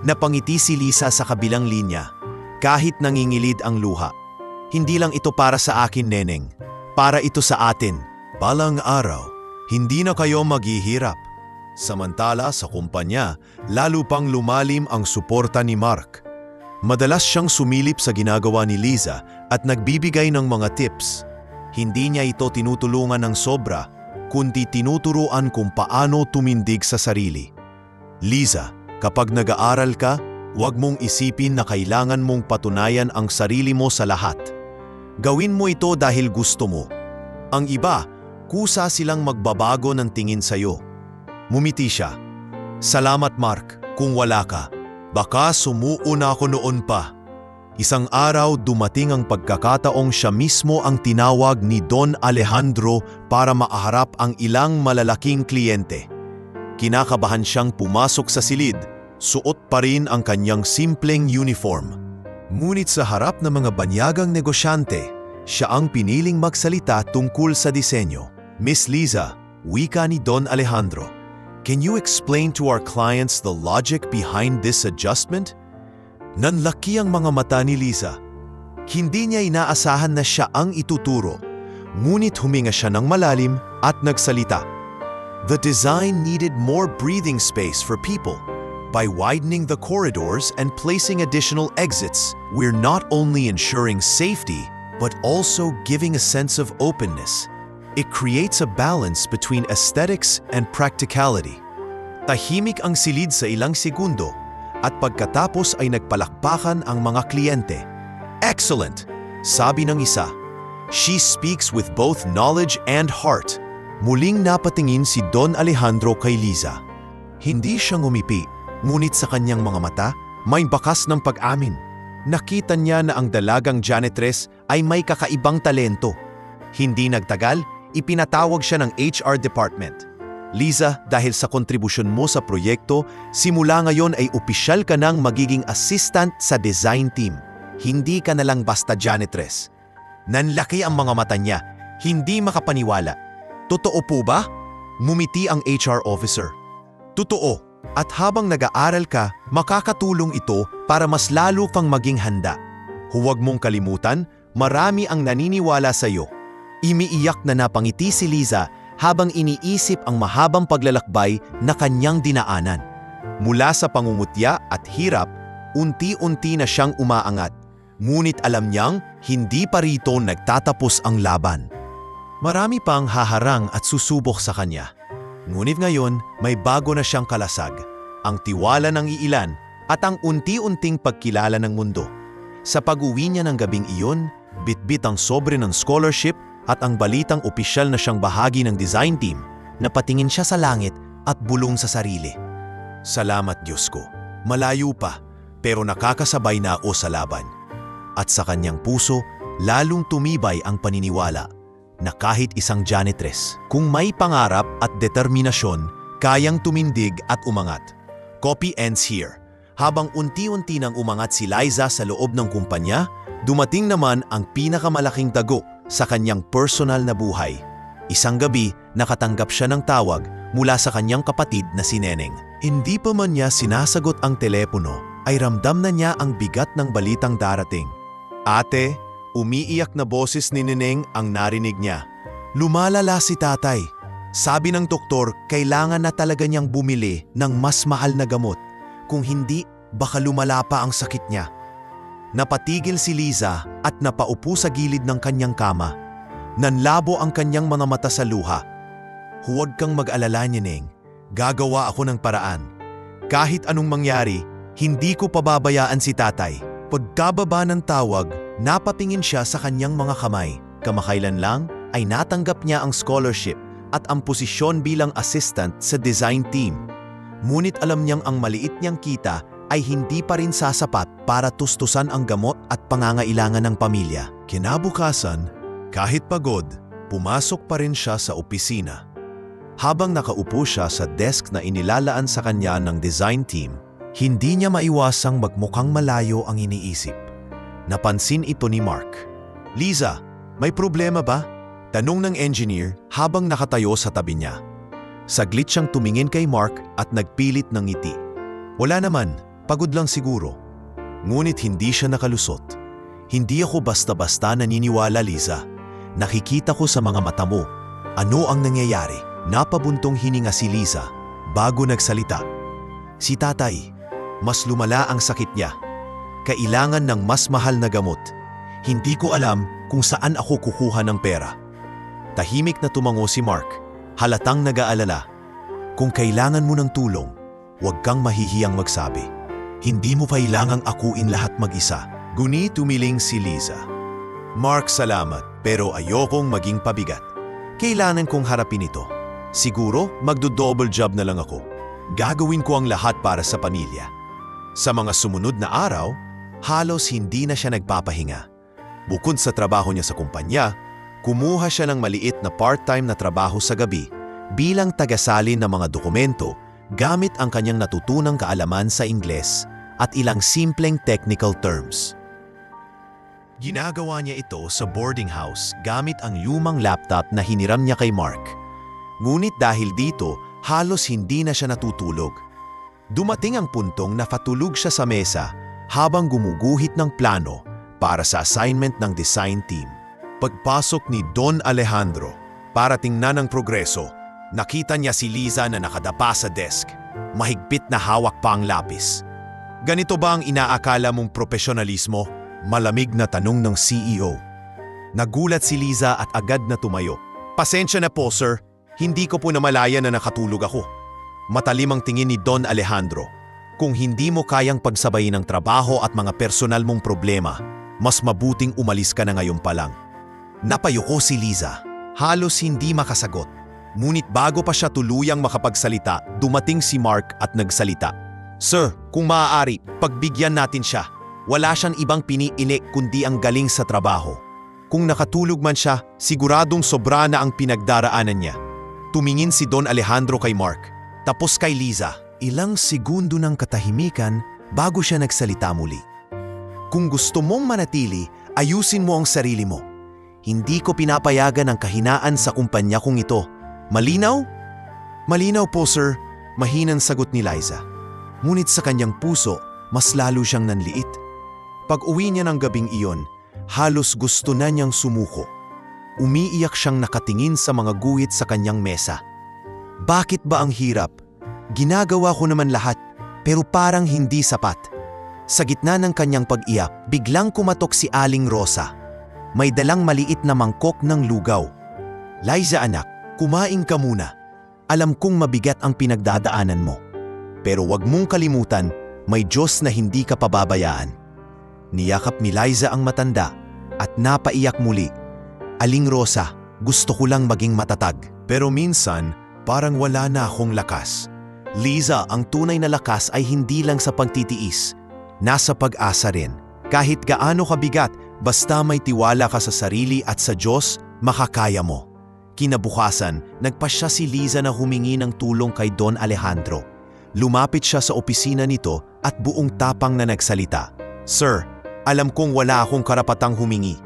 Napangiti si Liza sa kabilang linya, kahit nangingilid ang luha. "Hindi lang ito para sa akin, Neneng. Para ito sa atin. Balang araw, hindi na kayo maghihirap." Samantala sa kumpanya, lalo pang lumalim ang suporta ni Mark. Madalas siyang sumilip sa ginagawa ni Liza at nagbibigay ng mga tips. Hindi niya ito tinutulungan ng sobra, kundi tinuturuan kung paano tumindig sa sarili. "Liza, kapag nag-aaral ka, huwag mong isipin na kailangan mong patunayan ang sarili mo sa lahat. Gawin mo ito dahil gusto mo. Ang iba, kusa silang magbabago ng tingin sa'yo." Mumiti siya. "Salamat Mark, kung wala ka, baka sumuo na ako noon pa." Isang araw dumating ang pagkakataong siya mismo ang tinawag ni Don Alejandro para maaharap ang ilang malalaking kliyente. Kinakabahan siyang pumasok sa silid, suot pa rin ang kanyang simpleng uniform. Ngunit sa harap ng mga banyagang negosyante, siya ang piniling magsalita tungkol sa disenyo. "Miss Liza," wika ni Don Alejandro, "can you explain to our clients the logic behind this adjustment?" Nanlaki ang mga mata ni Liza. Hindi niya inaasahan na siya ang ituturo, ngunit huminga siya ng malalim at nagsalita. "The design needed more breathing space for people. By widening the corridors and placing additional exits, we're not only ensuring safety, but also giving a sense of openness. It creates a balance between aesthetics and practicality." Tahimik ang silid sa ilang segundo at pagkatapos ay nagpalakpakan ang mga kliyente. "Excellent!" sabi ng isa. "She speaks with both knowledge and heart." Muling napatingin si Don Alejandro kay Liza. Hindi siya ngumipi, ngunit sa kanyang mga mata, may bakas ng pag-amin. Nakita niya na ang dalagang janitress ay may kakaibang talento. Hindi nagtagal, ipinatawag siya ng HR department. "Liza, dahil sa kontribusyon mo sa proyekto, simula ngayon ay opisyal ka nang magiging assistant sa design team. Hindi ka na lang basta janitress." Nanlaki ang mga mata niya, hindi makapaniwala. "Totoo po ba?" Ngumiti ang HR officer. Totoo. At habang nag-aaral ka, makakatulong ito para mas lalo kang maging handa. Huwag mong kalimutan, marami ang naniniwala sa iyo. Umiiyak na napangiti si Liza habang iniisip ang mahabang paglalakbay na kanyang dinaanan. Mula sa pangungutya at hirap, unti-unti na siyang umaangat. Ngunit alam niyang hindi pa rito nagtatapos ang laban. Marami pang haharang at susubok sa kanya. Ngunit ngayon, may bago na siyang kalasag, ang tiwala ng iilan at ang unti-unting pagkilala ng mundo. Sa pag-uwi niya ng gabing iyon, bitbit ang sobre ng scholarship at ang balitang opisyal na siyang bahagi ng design team, napatingin siya sa langit at bulong sa sarili. Salamat Diyos ko, malayo pa, pero nakakasabay na ako sa laban. At sa kanyang puso, lalong tumibay ang paniniwala na kahit isang janitress, kung may pangarap at determinasyon, kayang tumindig at umangat. Copy ends here. Habang unti-unti nang umangat si Liza sa loob ng kumpanya, dumating naman ang pinakamalaking dago sa kanyang personal na buhay. Isang gabi, nakatanggap siya ng tawag mula sa kanyang kapatid na si Neneng. Hindi pa man niya sinasagot ang telepono, ay ramdam na niya ang bigat ng balitang darating. Ate, umiiyak na boses ni Neneng ang narinig niya. Lumalala si tatay. Sabi ng doktor, kailangan na talaga niyang bumili ng mas mahal na gamot. Kung hindi, baka lumala pa ang sakit niya. Napatigil si Liza at napaupo sa gilid ng kanyang kama. Nanlabo ang kanyang mga mata sa luha. Huwag kang mag-alala, Neneng. Gagawa ako ng paraan. Kahit anong mangyari, hindi ko pababayaan si tatay. Pagkababa ng tawag, napatingin siya sa kanyang mga kamay. Kamakailan lang ay natanggap niya ang scholarship at ang posisyon bilang assistant sa design team. Ngunit alam niyang ang maliit niyang kita ay hindi pa rin sasapat para tustusan ang gamot at pangangailangan ng pamilya. Kinabukasan, kahit pagod, pumasok pa rin siya sa opisina. Habang nakaupo siya sa desk na inilalaan sa kanya ng design team, hindi niya maiwasang magmukhang malayo ang iniisip. Napansin ito ni Mark. Liza, may problema ba? Tanong ng engineer habang nakatayo sa tabi niya. Saglit siyang tumingin kay Mark at nagpilit ng ngiti. Wala naman, pagod lang siguro. Ngunit hindi siya nakalusot. Hindi ako basta-basta naniniwala, Liza. Nakikita ko sa mga mata mo. Ano ang nangyayari? Napabuntong hininga si Liza bago nagsalita. Si tatay, mas lumala ang sakit niya. Kailangan ng mas mahal na gamot. Hindi ko alam kung saan ako kukuha ng pera. Tahimik na tumango si Mark, halatang nag-aalala. Kung kailangan mo ng tulong, huwag kang mahihiyang magsabi. Hindi mo kailangang akuin lahat mag-isa. Guni tumiling si Liza. Mark, salamat, pero ayokong maging pabigat. Kailangan kong harapin ito. Siguro magdo-double job na lang ako. Gagawin ko ang lahat para sa pamilya. Sa mga sumunod na araw, halos hindi na siya nagpapahinga. Bukod sa trabaho niya sa kumpanya, kumuha siya ng maliit na part-time na trabaho sa gabi bilang tagasalin ng mga dokumento gamit ang kanyang natutunang kaalaman sa Ingles at ilang simpleng technical terms. Ginagawa niya ito sa boarding house gamit ang lumang laptop na hiniram niya kay Mark. Ngunit dahil dito, halos hindi na siya natutulog. Dumating ang puntong nafatulog siya sa mesa habang gumuguhit ng plano para sa assignment ng design team. Pagpasok ni Don Alejandro para tingnan ang progreso, nakita niya si Liza na nakadapa sa desk. Mahigpit na hawak pa ang lapis. Ganito ba ang inaakala mong profesionalismo? Malamig na tanong ng CEO. Nagulat si Liza at agad na tumayo. Pasensya na po, sir. Hindi ko po namalayan na nakatulog ako. Matalim ang tingin ni Don Alejandro. Kung hindi mo kayang pagsabayin ang trabaho at mga personal mong problema, mas mabuting umalis ka na ngayon pa lang. Napayuko si Liza. Halos hindi makasagot. Ngunit bago pa siya tuluyang makapagsalita, dumating si Mark at nagsalita. Sir, kung maaari, pagbigyan natin siya. Wala siyang ibang piniili kundi ang galing sa trabaho. Kung nakatulog man siya, siguradong sobra na ang pinagdaraanan niya. Tumingin si Don Alejandro kay Mark, tapos kay Liza. Ilang segundo ng katahimikan bago siya nagsalita muli. Kung gusto mong manatili, ayusin mo ang sarili mo. Hindi ko pinapayagan ang kahinaan sa kumpanya kong ito. Malinaw? Malinaw po, sir. Mahinang sagot ni Liza. Ngunit sa kanyang puso, mas lalo siyang nanliit. Pag-uwi niya ng gabing iyon, halos gusto na niyang sumuko. Umiiyak siyang nakatingin sa mga guhit sa kanyang mesa. Bakit ba ang hirap? Ginagawa ko naman lahat, pero parang hindi sapat. Sa gitna ng kanyang pag-iyak, biglang kumatok si Aling Rosa. May dalang maliit na mangkok ng lugaw. Liza anak, kumain ka muna. Alam kong mabigat ang pinagdadaanan mo. Pero wag mong kalimutan, may Diyos na hindi ka pababayaan. Niyakap ni Liza ang matanda at napaiyak muli. Aling Rosa, gusto ko lang maging matatag. Pero minsan, parang wala na akong lakas. Liza, ang tunay na lakas ay hindi lang sa pagtitiis. Nasa pag-asa rin. Kahit gaano kabigat, basta may tiwala ka sa sarili at sa Diyos, makakaya mo. Kinabukasan, nagpasya si Liza na humingi ng tulong kay Don Alejandro. Lumapit siya sa opisina nito at buong tapang na nagsalita. Sir, alam kong wala akong karapatang humingi.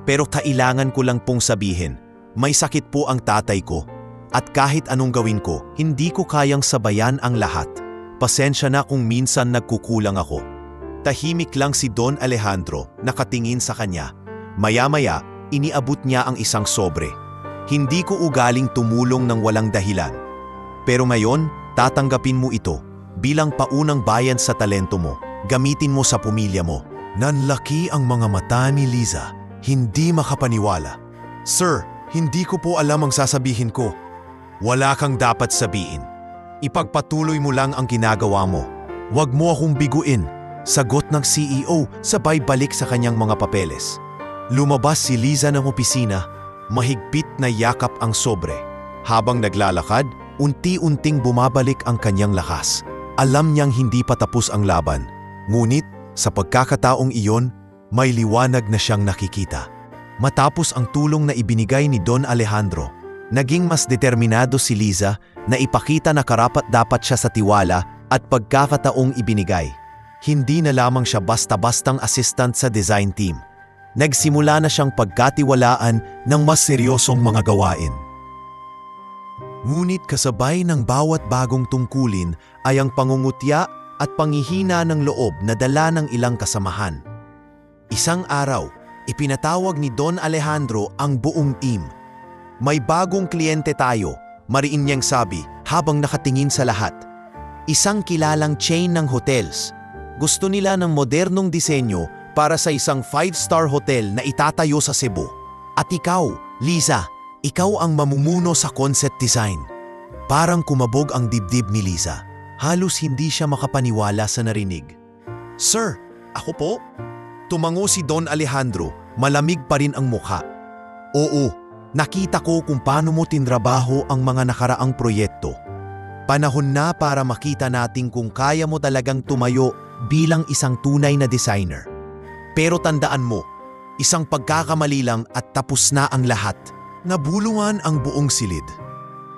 Pero kailangan ko lang pong sabihin, may sakit po ang tatay ko. At kahit anong gawin ko, hindi ko kayang sabayan ang lahat. Pasensya na kung minsan nagkukulang ako. Tahimik lang si Don Alejandro, nakatingin sa kanya. Maya-maya, iniabot niya ang isang sobre. Hindi ko ugaling tumulong ng walang dahilan. Pero ngayon, tatanggapin mo ito bilang paunang bayan sa talento mo. Gamitin mo sa pamilya mo. Nanlaki ang mga mata ni Liza, hindi makapaniwala. Sir, hindi ko po alam ang sasabihin ko. Wala kang dapat sabihin. Ipagpatuloy mo lang ang ginagawa mo. Huwag mo akong biguin. Sagot ng CEO sabay balik sa kanyang mga papeles. Lumabas si Liza ng opisina, mahigpit na yakap ang sobre. Habang naglalakad, unti-unting bumabalik ang kanyang lakas. Alam niyang hindi pa tapos ang laban. Ngunit, sa pagkakataong iyon, may liwanag na siyang nakikita. Matapos ang tulong na ibinigay ni Don Alejandro, naging mas determinado si Liza na ipakita na karapat-dapat siya sa tiwala at pagkakataong ibinigay. Hindi na lamang siya basta-bastang assistant sa design team. Nagsimula na siyang pagkatiwalaan ng mas seryosong mga gawain. Ngunit kasabay ng bawat bagong tungkulin ay ang pangungutya at panghihina ng loob na dala ng ilang kasamahan. Isang araw, ipinatawag ni Don Alejandro ang buong team. May bagong kliyente tayo, mariin niyang sabi habang nakatingin sa lahat. Isang kilalang chain ng hotels. Gusto nila ng modernong disenyo para sa isang 5-star hotel na itatayo sa Cebu. At ikaw, Liza, ikaw ang mamumuno sa concept design. Parang kumabog ang dibdib ni Liza. Halos hindi siya makapaniwala sa narinig. Sir, ako po? Tumango si Don Alejandro, malamig pa rin ang mukha. Oo, nakita ko kung paano mo tinrabaho ang mga nakaraang proyekto. Panahon na para makita natin kung kaya mo talagang tumayo bilang isang tunay na designer. Pero tandaan mo, isang pagkakamali lang at tapos na ang lahat. Nabulungan ang buong silid.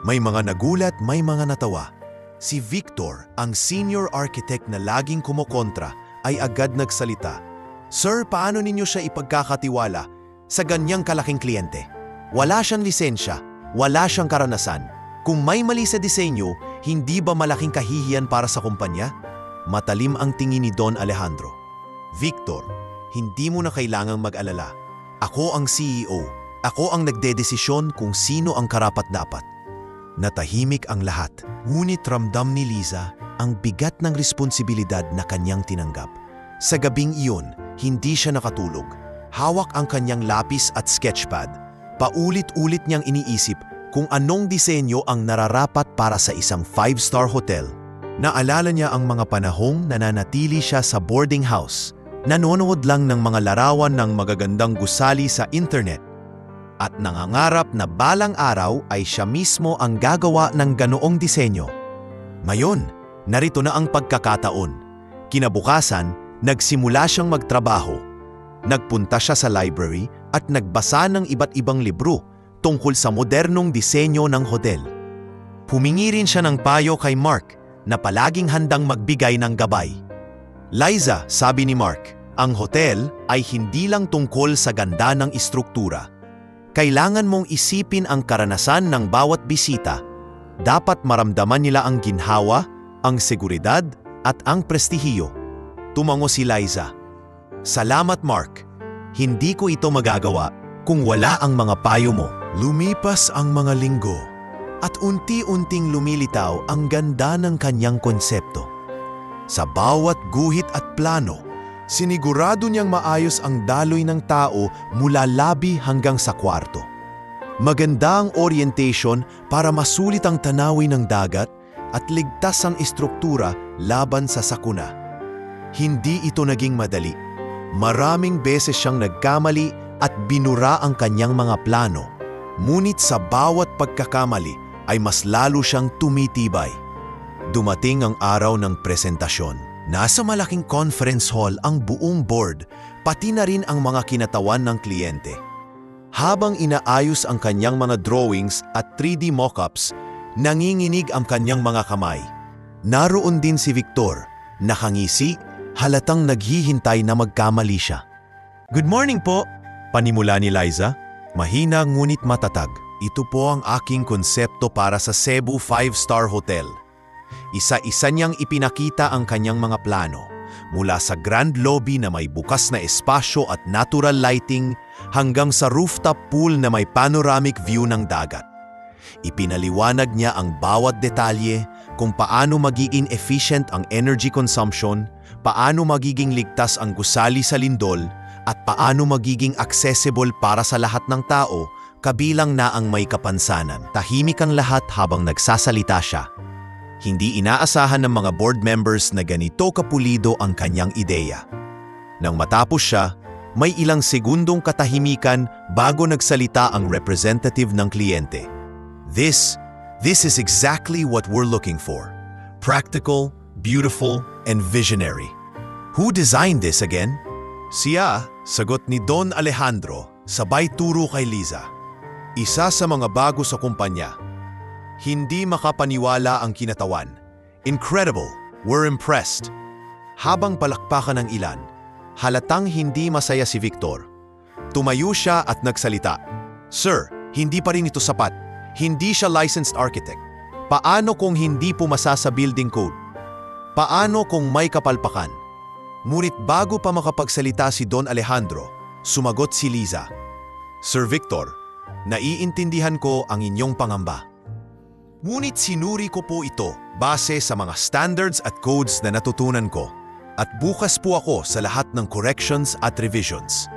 May mga nagulat, may mga natawa. Si Victor, ang senior architect na laging kumokontra, ay agad nagsalita. Sir, paano ninyo siya ipagkakatiwala sa ganyang kalaking kliyente? Wala siyang lisensya, wala siyang karanasan. Kung may mali sa disenyo, hindi ba malaking kahihiyan para sa kumpanya? Matalim ang tingin ni Don Alejandro. Victor, hindi mo na kailangang mag-alala. Ako ang CEO. Ako ang nagdedesisyon kung sino ang karapat-dapat. Natahimik ang lahat, ngunit ramdam ni Liza ang bigat ng responsibilidad na kanyang tinanggap. Sa gabing iyon, hindi siya nakatulog. Hawak ang kanyang lapis at sketchpad. Paulit-ulit niyang iniisip kung anong disenyo ang nararapat para sa isang 5-star hotel. Naalala niya ang mga panahong nananatili siya sa boarding house, nanonood lang ng mga larawan ng magagandang gusali sa internet, at nangangarap na balang araw ay siya mismo ang gagawa ng ganoong disenyo. Ngayon, narito na ang pagkakataon. Kinabukasan, nagsimula siyang magtrabaho. Nagpunta siya sa library at nagbasa ng iba't ibang libro tungkol sa modernong disenyo ng hotel. Humingi rin siya ng payo kay Mark na palaging handang magbigay ng gabay. Liza, sabi ni Mark, ang hotel ay hindi lang tungkol sa ganda ng istruktura. Kailangan mong isipin ang karanasan ng bawat bisita. Dapat maramdaman nila ang ginhawa, ang seguridad, at ang prestihiyo. Tumango si Liza. Salamat, Mark. Hindi ko ito magagawa kung wala ang mga payo mo. Lumipas ang mga linggo at unti-unting lumilitaw ang ganda ng kanyang konsepto. Sa bawat guhit at plano, sinigurado niyang maayos ang daloy ng tao mula labi hanggang sa kwarto. Maganda ang orientation para masulit ang tanawin ng dagat at ligtas ang istruktura laban sa sakuna. Hindi ito naging madali. Maraming beses siyang nagkamali at binura ang kanyang mga plano. Ngunit sa bawat pagkakamali ay mas lalo siyang tumitibay. Dumating ang araw ng presentasyon. Nasa malaking conference hall ang buong board, pati na rin ang mga kinatawan ng kliyente. Habang inaayos ang kanyang mga drawings at 3D mockups, nanginginig ang kanyang mga kamay. Naroon din si Victor, nakangisi, halatang naghihintay na magkamali siya. "Good morning po," panimula ni Liza. Mahina ngunit matatag. "Ito po ang aking konsepto para sa Cebu 5-star Hotel." Isa-isa niyang ipinakita ang kanyang mga plano, mula sa grand lobby na may bukas na espasyo at natural lighting hanggang sa rooftop pool na may panoramic view ng dagat. Ipinaliwanag niya ang bawat detalye, kung paano magiging efficient ang energy consumption, paano magiging ligtas ang gusali sa lindol, at paano magiging accessible para sa lahat ng tao, kabilang na ang may kapansanan. Tahimik ang lahat habang nagsasalita siya. Hindi inaasahan ng mga board members na ganito kapulido ang kanyang ideya. Nang matapos siya, may ilang segundong katahimikan bago nagsalita ang representative ng kliyente. This is exactly what we're looking for. Practical, beautiful, and visionary. Who designed this again? Siya, sagot ni Don Alejandro, sabay turo kay Liza. Isa sa mga bago sa kumpanya. Hindi makapaniwala ang kinatawan. Incredible, we're impressed. Habang palakpakan ng ilan, halatang hindi masaya si Victor. Tumayo siya at nagsalita. "Sir, hindi pa rin ito sapat. Hindi siya licensed architect. Paano kung hindi pumasa sa building code? Paano kung may kapalpakan?" Ngunit bago pa makapagsalita si Don Alejandro, sumagot si Liza. "Sir Victor, naiintindihan ko ang inyong pangamba. Ngunit sinuri ko po ito base sa mga standards at codes na natutunan ko, at bukas po ako sa lahat ng corrections at revisions.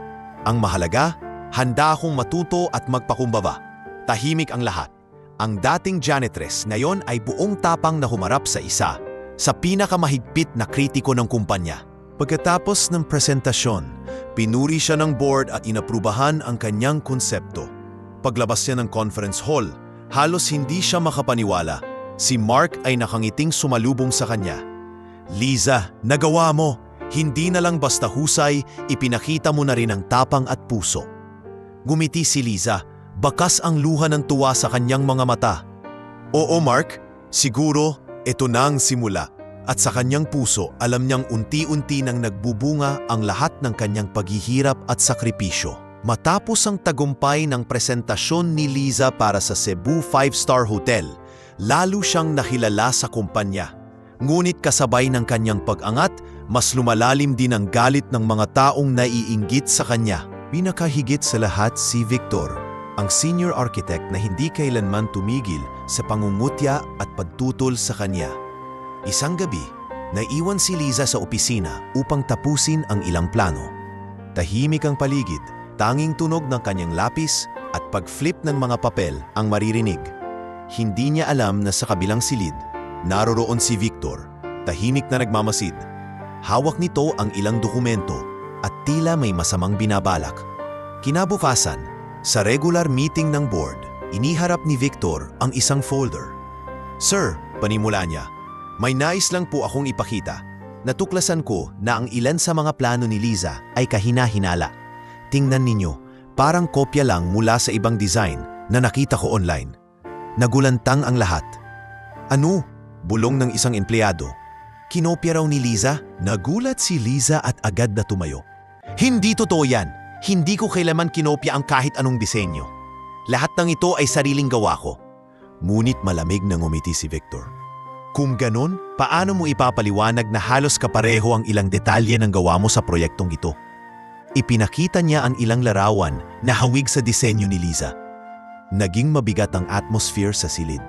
Ang mahalaga, handa akong matuto at magpakumbaba." Tahimik ang lahat. Ang dating janitress ngayon ay buong tapang na humarap sa isa, sa pinakamahigpit na kritiko ng kumpanya. Pagkatapos ng presentasyon, pinuri siya ng board at inaprubahan ang kanyang konsepto. Paglabas niya ng conference hall, halos hindi siya makapaniwala. Si Mark ay nakangiting sumalubong sa kanya. "Liza, nagawa mo! Hindi na lang basta husay, ipinakita mo na rin ang tapang at puso." Gumiti si Liza, bakas ang luha ng tuwa sa kanyang mga mata. "Oo, Mark, siguro ito na ang simula." At sa kanyang puso, alam niyang unti-unti nang nagbubunga ang lahat ng kanyang paghihirap at sakripisyo. Matapos ang tagumpay ng presentasyon ni Liza para sa Cebu 5-star Hotel, lalo siyang nakilala sa kumpanya. Ngunit kasabay ng kanyang pag-angat, mas lumalalim din ang galit ng mga taong naiinggit sa kanya. Pinakahigit sa lahat si Victor, ang senior architect na hindi kailanman tumigil sa pangungutya at pagtutol sa kanya. Isang gabi, naiwan si Liza sa opisina upang tapusin ang ilang plano. Tahimik ang paligid, tanging tunog ng kanyang lapis at pag-flip ng mga papel ang maririnig. Hindi niya alam na sa kabilang silid, naroroon si Victor, tahimik na nagmamasid. Hawak nito ang ilang dokumento at tila may masamang binabalak. Kinabukasan, sa regular meeting ng board, iniharap ni Victor ang isang folder. "Sir," panimula niya, "may nais lang po akong ipakita. Natuklasan ko na ang ilan sa mga plano ni Liza ay kahina-hinala. Tingnan ninyo, parang kopya lang mula sa ibang design na nakita ko online." Nagulantang ang lahat. "Ano?" bulong ng isang empleyado. "Kinopya raw ni Liza?" Nagulat si Liza at agad na tumayo. "Hindi totoo yan. Hindi ko kailanman kinopya ang kahit anong disenyo. Lahat ng ito ay sariling gawa ko. Ngunit malamig na ngumiti si Victor. Kung ganon, paano mo ipapaliwanag na halos kapareho ang ilang detalye ng gawa mo sa proyektong ito? Ipinakita niya ang ilang larawan na hawig sa disenyo ni Liza. Naging mabigat ang atmosphere sa silid.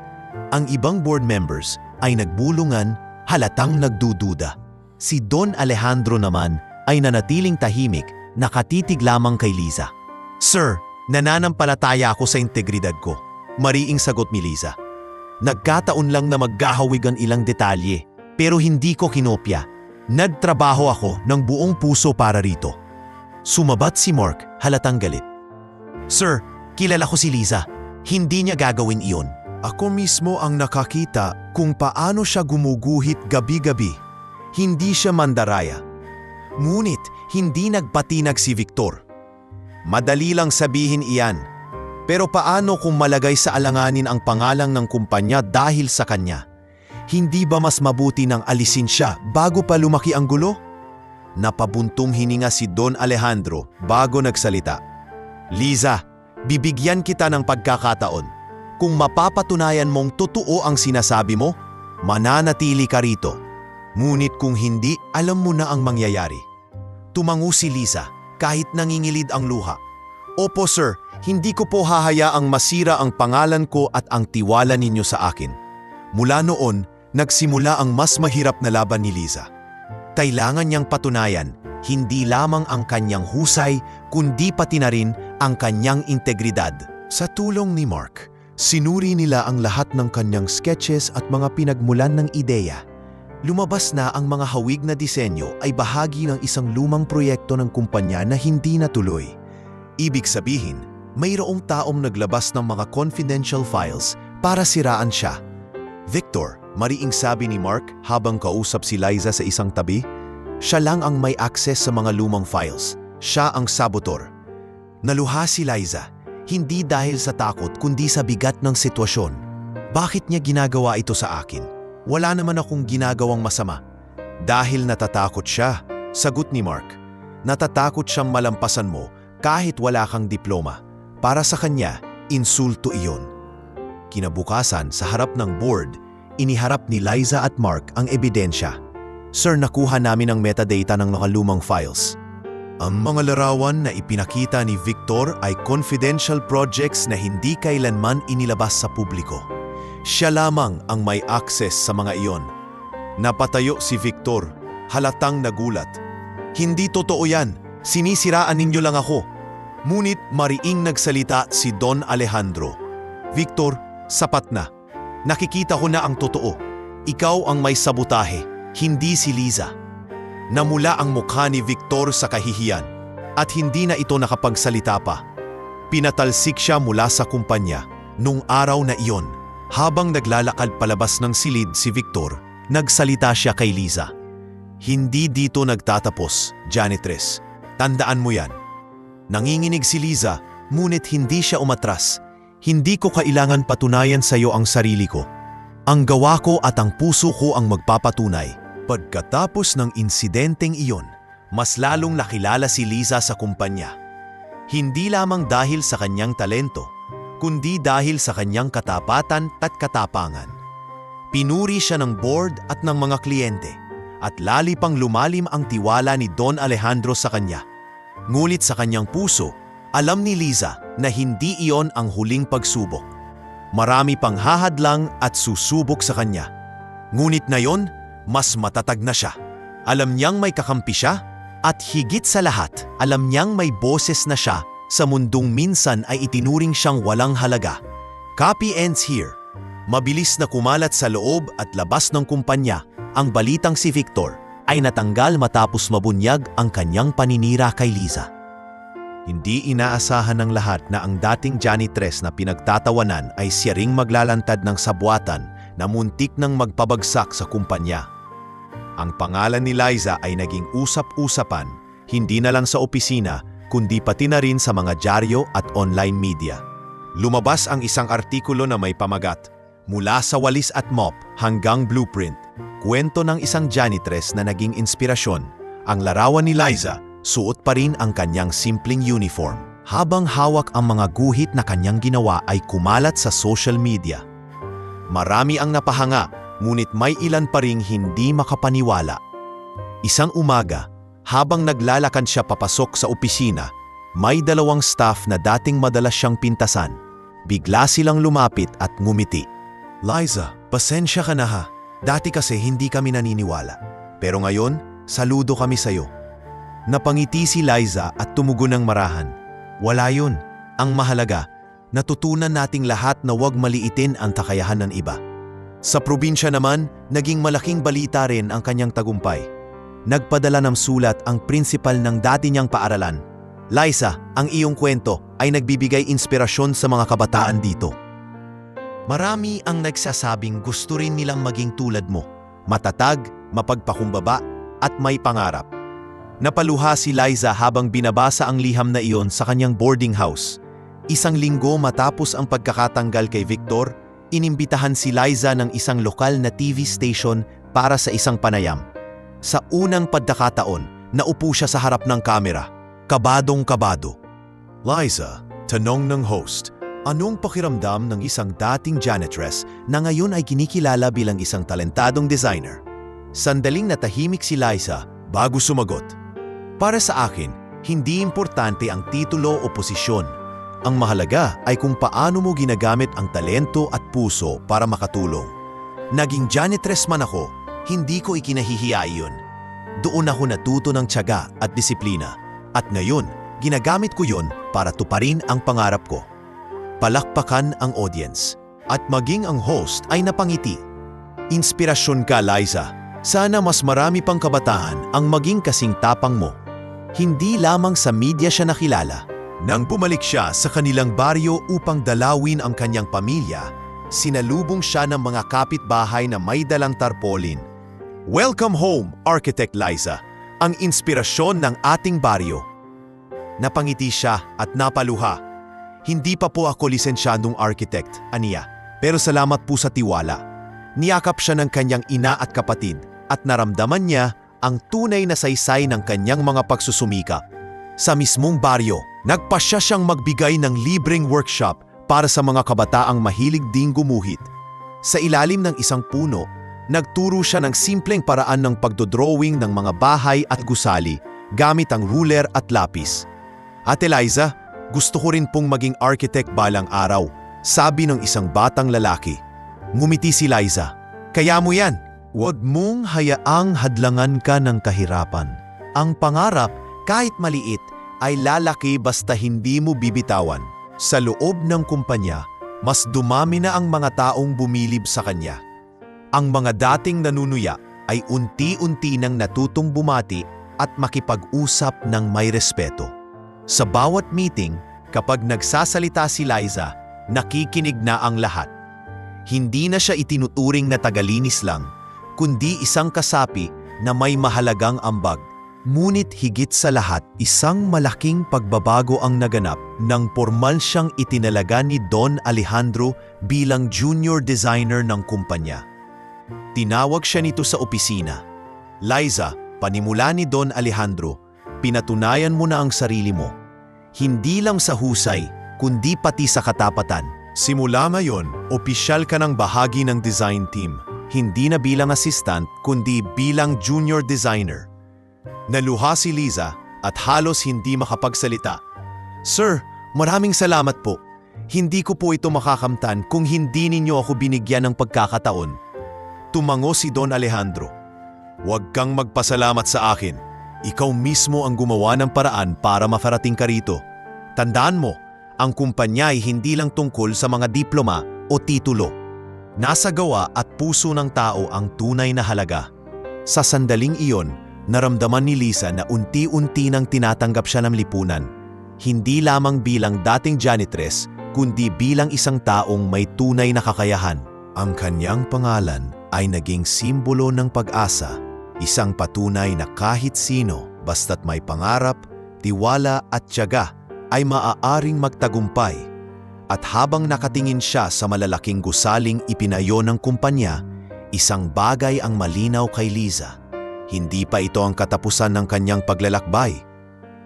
Ang ibang board members ay nagbulungan, halatang nagdududa. Si Don Alejandro naman ay nanatiling tahimik, nakatitig lamang kay Liza. "Sir, nananampalataya ako sa integridad ko," mariing sagot ni Liza. "Nagkataon lang na maghahawig ang ilang detalye, pero hindi ko kinopya. Nagtrabaho ako ng buong puso para rito." Sumabat si Mark, halatang galit. "Sir, kilala ko si Liza. Hindi niya gagawin iyon. Ako mismo ang nakakita kung paano siya gumuguhit gabi-gabi. Hindi siya mandaraya." Ngunit hindi nagpatinag si Victor. "Madali lang sabihin iyan. Pero paano kung malagay sa alanganin ang pangalang ng kumpanya dahil sa kanya? Hindi ba mas mabuti nang alisin siya bago pa lumaki ang gulo?" Napabuntong hininga si Don Alejandro bago nagsalita. "Liza, bibigyan kita ng pagkakataon. Kung mapapatunayan mong totoo ang sinasabi mo, mananatili ka rito. Ngunit kung hindi, alam mo na ang mangyayari." Tumango si Liza kahit nangingilid ang luha. "Opo sir, hindi ko po hahayaang masira ang pangalan ko at ang tiwala ninyo sa akin." Mula noon, nagsimula ang mas mahirap na laban ni Liza. Kailangan niyang patunayan hindi lamang ang kanyang husay kundi pati na rin ang kanyang integridad. Sa tulong ni Mark, sinuri nila ang lahat ng kanyang sketches at mga pinagmulan ng ideya. Lumabas na ang mga hawig na disenyo ay bahagi ng isang lumang proyekto ng kumpanya na hindi natuloy. Ibig sabihin, mayroong taong naglabas ng mga confidential files para siraan siya. "Victor," mariing sabi ni Mark habang kausap si Liza sa isang tabi, "siya lang ang may access sa mga lumang files. Siya ang sabotor." Naluha si Liza, hindi dahil sa takot kundi sa bigat ng sitwasyon. "Bakit niya ginagawa ito sa akin? Wala naman akong ginagawang masama." "Dahil natatakot siya," sagot ni Mark. "Natatakot siyang malampasan mo kahit wala kang diploma. Para sa kanya, insulto iyon." Kinabukasan, sa harap ng board, iniharap ni Liza at Mark ang ebidensya. "Sir, nakuha namin ang metadata ng mga lumang files. Ang mga larawan na ipinakita ni Victor ay confidential projects na hindi kailanman inilabas sa publiko. Siya lamang ang may access sa mga iyon." Napatayo si Victor, halatang nagulat. "Hindi totoo yan. Sinisiraan ninyo lang ako." Ngunit mariing nagsalita si Don Alejandro. "Victor, sapat na. Nakikita ko na ang totoo. Ikaw ang may sabotahe, hindi si Liza." Namula ang mukha ni Victor sa kahihiyan at hindi na ito nakapagsalita pa. Pinatalsik siya mula sa kumpanya nung araw na iyon. Habang naglalakad palabas ng silid si Victor, nagsalita siya kay Liza. "Hindi dito nagtatapos, janitress. Tandaan mo yan." Nanginginig si Liza, ngunit hindi siya umatras. "Hindi ko kailangan patunayan sa iyo ang sarili ko. Ang gawa ko at ang puso ko ang magpapatunay." Pagkatapos ng insidenteng iyon, mas lalong nakilala si Liza sa kumpanya. Hindi lamang dahil sa kanyang talento, kundi dahil sa kanyang katapatan at katapangan. Pinuri siya ng board at ng mga kliyente, at lali pang lumalim ang tiwala ni Don Alejandro sa kanya. Ngunit sa kanyang puso, alam ni Liza na hindi iyon ang huling pagsubok. Marami pang hahadlang at susubok sa kanya. Ngunit ngayon, mas matatag na siya. Alam niyang may kakampi siya, at higit sa lahat, alam niyang may boses na siya sa mundong minsan ay itinuring siyang walang halaga. Copy ends here. Mabilis na kumalat sa loob at labas ng kumpanya ang balitang si Victor ay natanggal matapos mabunyag ang kanyang paninira kay Liza. Hindi inaasahan ng lahat na ang dating janitress na pinagtatawanan ay siya ring maglalantad ng sabwatan na muntik nang magpabagsak sa kumpanya. Ang pangalan ni Liza ay naging usap-usapan, hindi na lang sa opisina, kundi pati na rin sa mga dyaryo at online media. Lumabas ang isang artikulo na may pamagat, "Mula sa walis at mop hanggang blueprint, kwento ng isang janitress na naging inspirasyon." Ang larawan ni Liza, suot pa rin ang kanyang simpleng uniform. Habang hawak ang mga guhit na kanyang ginawa ay kumalat sa social media. Marami ang napahanga, ngunit may ilan pa ring hindi makapaniwala. Isang umaga, habang naglalakad siya papasok sa opisina, may dalawang staff na dating madalas siyang pintasan. Bigla silang lumapit at ngumiti. "Liza, pasensya ka na ha. Dati kasi hindi kami naniniwala. Pero ngayon, saludo kami sa'yo." Napangiti si Liza at tumugon ng marahan. "Wala yun. Ang mahalaga, natutunan nating lahat na huwag maliitin ang kakayahan ng iba." Sa probinsya naman, naging malaking balita rin ang kanyang tagumpay. Nagpadala ng sulat ang principal ng dati niyang paaralan. "Liza, ang iyong kwento ay nagbibigay inspirasyon sa mga kabataan dito. Marami ang nagsasabing gusto rin nilang maging tulad mo. Matatag, mapagpakumbaba, at may pangarap." Napaluha si Liza habang binabasa ang liham na iyon sa kanyang boarding house. Isang linggo matapos ang pagkakatanggal kay Victor, inimbitahan si Liza ng isang lokal na TV station para sa isang panayam. Sa unang pagkakataon, naupo siya sa harap ng kamera. Kabadong-kabado. "Liza," tanong ng host, "anong pakiramdam ng isang dating janitress na ngayon ay kinikilala bilang isang talentadong designer?" Sandaling natahimik si Liza bago sumagot. "Para sa akin, hindi importante ang titulo o posisyon. Ang mahalaga ay kung paano mo ginagamit ang talento at puso para makatulong. Naging janitress man ako, hindi ko ikinahihiya iyon. Doon ako natuto ng tiyaga at disiplina. At ngayon, ginagamit ko yon para tuparin ang pangarap ko." Palakpakan ang audience. At maging ang host ay napangiti. "Inspirasyon ka, Liza. Sana mas marami pang kabataan ang maging kasing tapang mo." Hindi lamang sa media siya nakilala. Nang bumalik siya sa kanilang baryo upang dalawin ang kanyang pamilya, sinalubong siya ng mga kapitbahay na may dalang tarpaulin. "Welcome home, Architect Liza, ang inspirasyon ng ating baryo." Napangiti siya at napaluha. "Hindi pa po ako lisensyadong architect," aniya, "pero salamat po sa tiwala." Niyakap siya ng kanyang ina at kapatid at naramdaman niya ang tunay na saysay ng kanyang mga pagsusumikap. Sa mismong baryo, nagpasya siyang magbigay ng libreng workshop para sa mga kabataang mahilig ding gumuhit. Sa ilalim ng isang puno, nagturo siya ng simpleng paraan ng pagdodrawing ng mga bahay at gusali gamit ang ruler at lapis. "Ate Liza, gusto ko rin pong maging architect balang araw," sabi ng isang batang lalaki. Ngumiti si Liza. "Kaya mo yan. Huwag mong hayaang hadlangan ka ng kahirapan. Ang pangarap, kahit maliit, ay lalaki basta hindi mo bibitawan." Sa loob ng kumpanya, mas dumami na ang mga taong bumilib sa kanya. Ang mga dating nanunuya ay unti-unti nang natutong bumati at makipag-usap ng may respeto. Sa bawat meeting, kapag nagsasalita si Liza, nakikinig na ang lahat. Hindi na siya itinuturing na tagalinis lang, kundi isang kasapi na may mahalagang ambag. Ngunit higit sa lahat, isang malaking pagbabago ang naganap nang formal siyang itinalaga ni Don Alejandro bilang junior designer ng kumpanya. Tinawag siya nito sa opisina. "Liza, panimula ni Don Alejandro, pinatunayan mo na ang sarili mo. Hindi lang sa husay, kundi pati sa katapatan. Simula ngayon, opisyal ka ng bahagi ng design team. Hindi na bilang assistant, kundi bilang junior designer." Naluha si Liza at halos hindi makapagsalita. "Sir, maraming salamat po. Hindi ko po ito makakamtan kung hindi ninyo ako binigyan ng pagkakataon." Tumango si Don Alejandro. "Huwag kang magpasalamat sa akin. Ikaw mismo ang gumawa ng paraan para mafarating ka rito. Tandaan mo, ang kumpanya ay hindi lang tungkol sa mga diploma o titulo. Nasa gawa at puso ng tao ang tunay na halaga." Sa sandaling iyon, naramdaman ni Liza na unti-unti nang tinatanggap siya ng lipunan. Hindi lamang bilang dating janitress, kundi bilang isang taong may tunay na kakayahan. Ang kanyang pangalan ay naging simbolo ng pag-asa, isang patunay na kahit sino, basta't may pangarap, tiwala at tiyaga, ay maaaring magtagumpay. At habang nakatingin siya sa malalaking gusaling ipinayo ng kumpanya, isang bagay ang malinaw kay Liza. Hindi pa ito ang katapusan ng kanyang paglalakbay.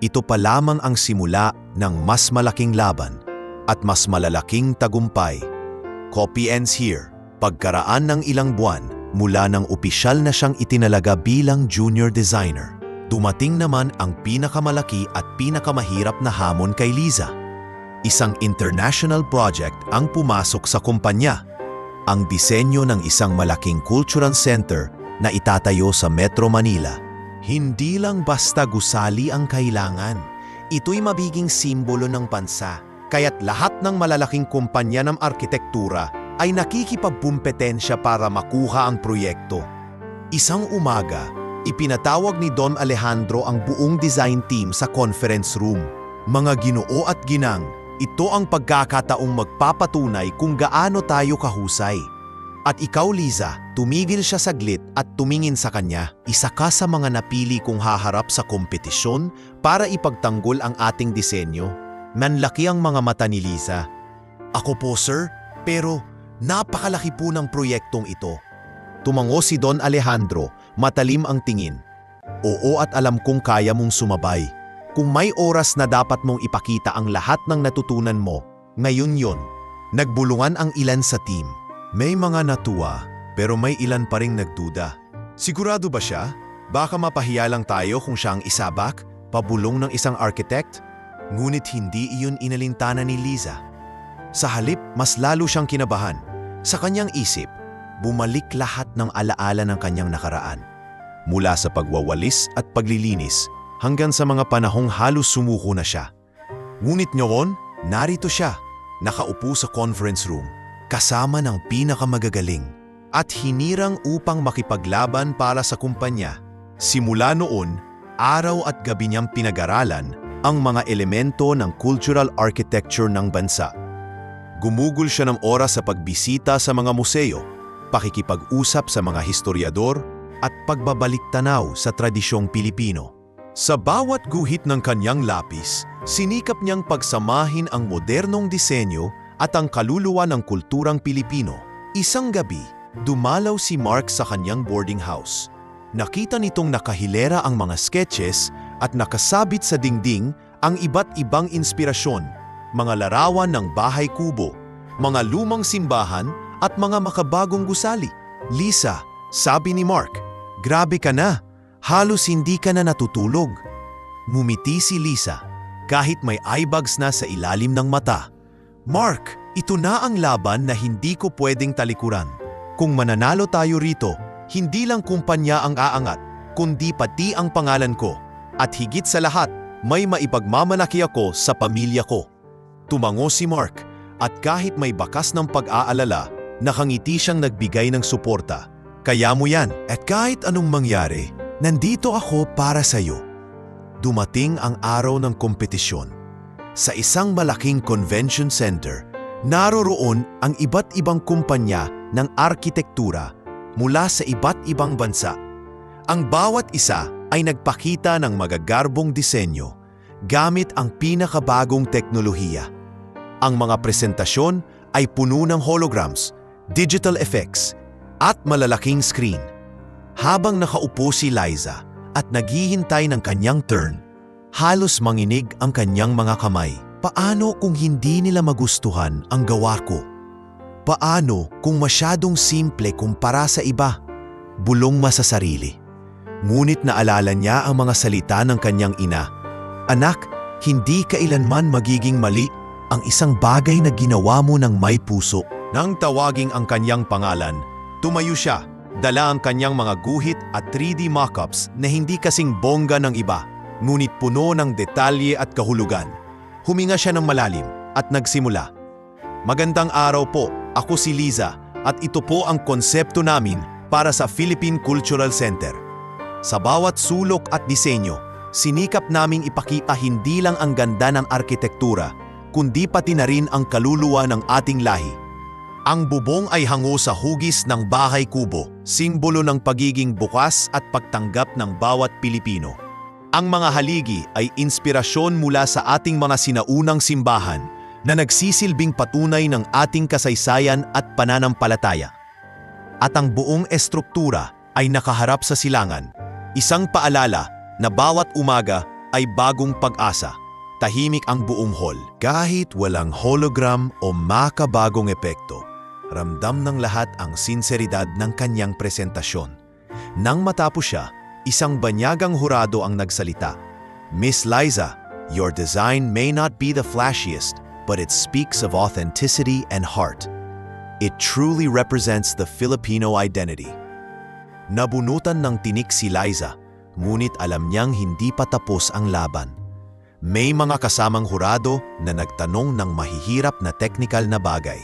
Ito pa lamang ang simula ng mas malaking laban at mas malalaking tagumpay. Copy ends here. Pagkaraan ng ilang buwan, mula nang opisyal na siyang itinalaga bilang junior designer, dumating naman ang pinakamalaki at pinakamahirap na hamon kay Liza. Isang international project ang pumasok sa kumpanya. Ang disenyo ng isang malaking cultural center na itatayo sa Metro Manila. Hindi lang basta gusali ang kailangan. Ito'y mabiging simbolo ng bansa. Kaya't lahat ng malalaking kumpanya ng arkitektura ay nakikipagpumpetensya para makuha ang proyekto. Isang umaga, ipinatawag ni Don Alejandro ang buong design team sa conference room. Mga Ginoo at ginang, ito ang pagkakataong magpapatunay kung gaano tayo kahusay. At ikaw, Liza, tumigil siya saglit at tumingin sa kanya. Isa ka sa mga napili kong haharap sa kompetisyon para ipagtanggol ang ating disenyo. Manlaki ang mga mata ni Liza. Ako po, sir, pero napakalaki po ng proyektong ito. Tumango si Don Alejandro, matalim ang tingin. Oo, at alam kong kaya mong sumabay. Kung may oras na dapat mong ipakita ang lahat ng natutunan mo, ngayon yon. Nagbulungan ang ilan sa team. May mga natuwa, pero may ilan pa ring nagduda. Sigurado ba siya? Baka mapahiya lang tayo kung siya ang isabak, pabulong ng isang architect? Ngunit hindi iyon inalintana ni Liza. Sa halip, mas lalo siyang kinabahan. Sa kanyang isip, bumalik lahat ng alaala ng kanyang nakaraan. Mula sa pagwawalis at paglilinis, hanggang sa mga panahong halos sumuko na siya. Ngunit noon, narito siya, nakaupo sa conference room, kasama ng pinakamagagaling, at hinirang upang makipaglaban para sa kumpanya. Simula noon, araw at gabi niyang pinag-aralan ang mga elemento ng cultural architecture ng bansa. Gumugol siya ng oras sa pagbisita sa mga museo, pakikipag-usap sa mga historiador, at pagbabalik-tanaw sa tradisyong Pilipino. Sa bawat guhit ng kanyang lapis, sinikap niyang pagsamahin ang modernong disenyo at ang kaluluwa ng kulturang Pilipino. Isang gabi, dumalaw si Mark sa kanyang boarding house. Nakita nitong nakahilera ang mga sketches at nakasabit sa dingding ang iba't ibang inspirasyon, mga larawan ng bahay kubo, mga lumang simbahan at mga makabagong gusali. Lisa, sabi ni Mark, grabe ka na, halos hindi ka na natutulog. Ngumiti si Lisa, kahit may eyebags na sa ilalim ng mata. Mark, ito na ang laban na hindi ko pwedeng talikuran. Kung mananalo tayo rito, hindi lang kumpanya ang aangat, kundi pati ang pangalan ko. At higit sa lahat, may maipagmamalaki ako sa pamilya ko. Tumango si Mark, at kahit may bakas ng pag-aalala, nakangiti siyang nagbigay ng suporta. Kaya mo yan, at kahit anong mangyari, nandito ako para sa iyo. Dumating ang araw ng kompetisyon. Sa isang malaking convention center, naroroon ang iba't ibang kumpanya ng arkitektura mula sa iba't ibang bansa. Ang bawat isa ay nagpakita ng magagarbong disenyo gamit ang pinakabagong teknolohiya. Ang mga presentasyon ay puno ng holograms, digital effects, at malalaking screen. Habang nakaupo si Liza at naghihintay ng kanyang turn, halos manginig ang kanyang mga kamay. Paano kung hindi nila magustuhan ang gawa ko? Paano kung masyadong simple kumpara sa iba? Bulong masasarili. Ngunit naalala niya ang mga salita ng kanyang ina. Anak, hindi kailanman magiging mali ang isang bagay na ginawa mo ng may puso. Nang tawaging ang kanyang pangalan, tumayo siya, dala ang kanyang mga guhit at 3D mockups na hindi kasing bongga ng iba, ngunit puno ng detalye at kahulugan. Huminga siya ng malalim at nagsimula. Magandang araw po, ako si Liza at ito po ang konsepto namin para sa Philippine Cultural Center. Sa bawat sulok at disenyo, sinikap naming ipakita hindi lang ang ganda ng arkitektura, kundi pati na rin ang kaluluwa ng ating lahi. Ang bubong ay hango sa hugis ng bahay kubo, simbolo ng pagiging bukas at pagtanggap ng bawat Pilipino. Ang mga haligi ay inspirasyon mula sa ating mga sinaunang simbahan na nagsisilbing patunay ng ating kasaysayan at pananampalataya. At ang buong estruktura ay nakaharap sa silangan, isang paalala na bawat umaga ay bagong pag-asa. Tahimik ang buong hall, kahit walang hologram o makabagong epekto. Ramdam ng lahat ang sinseridad ng kanyang presentasyon. Nang matapos siya, isang banyagang hurado ang nagsalita. Miss Liza, your design may not be the flashiest, but it speaks of authenticity and heart. It truly represents the Filipino identity. Nabunutan ng tinik si Liza, ngunit alam niyang hindi pa tapos ang laban. May mga kasamang hurado na nagtanong ng mahihirap na teknikal na bagay.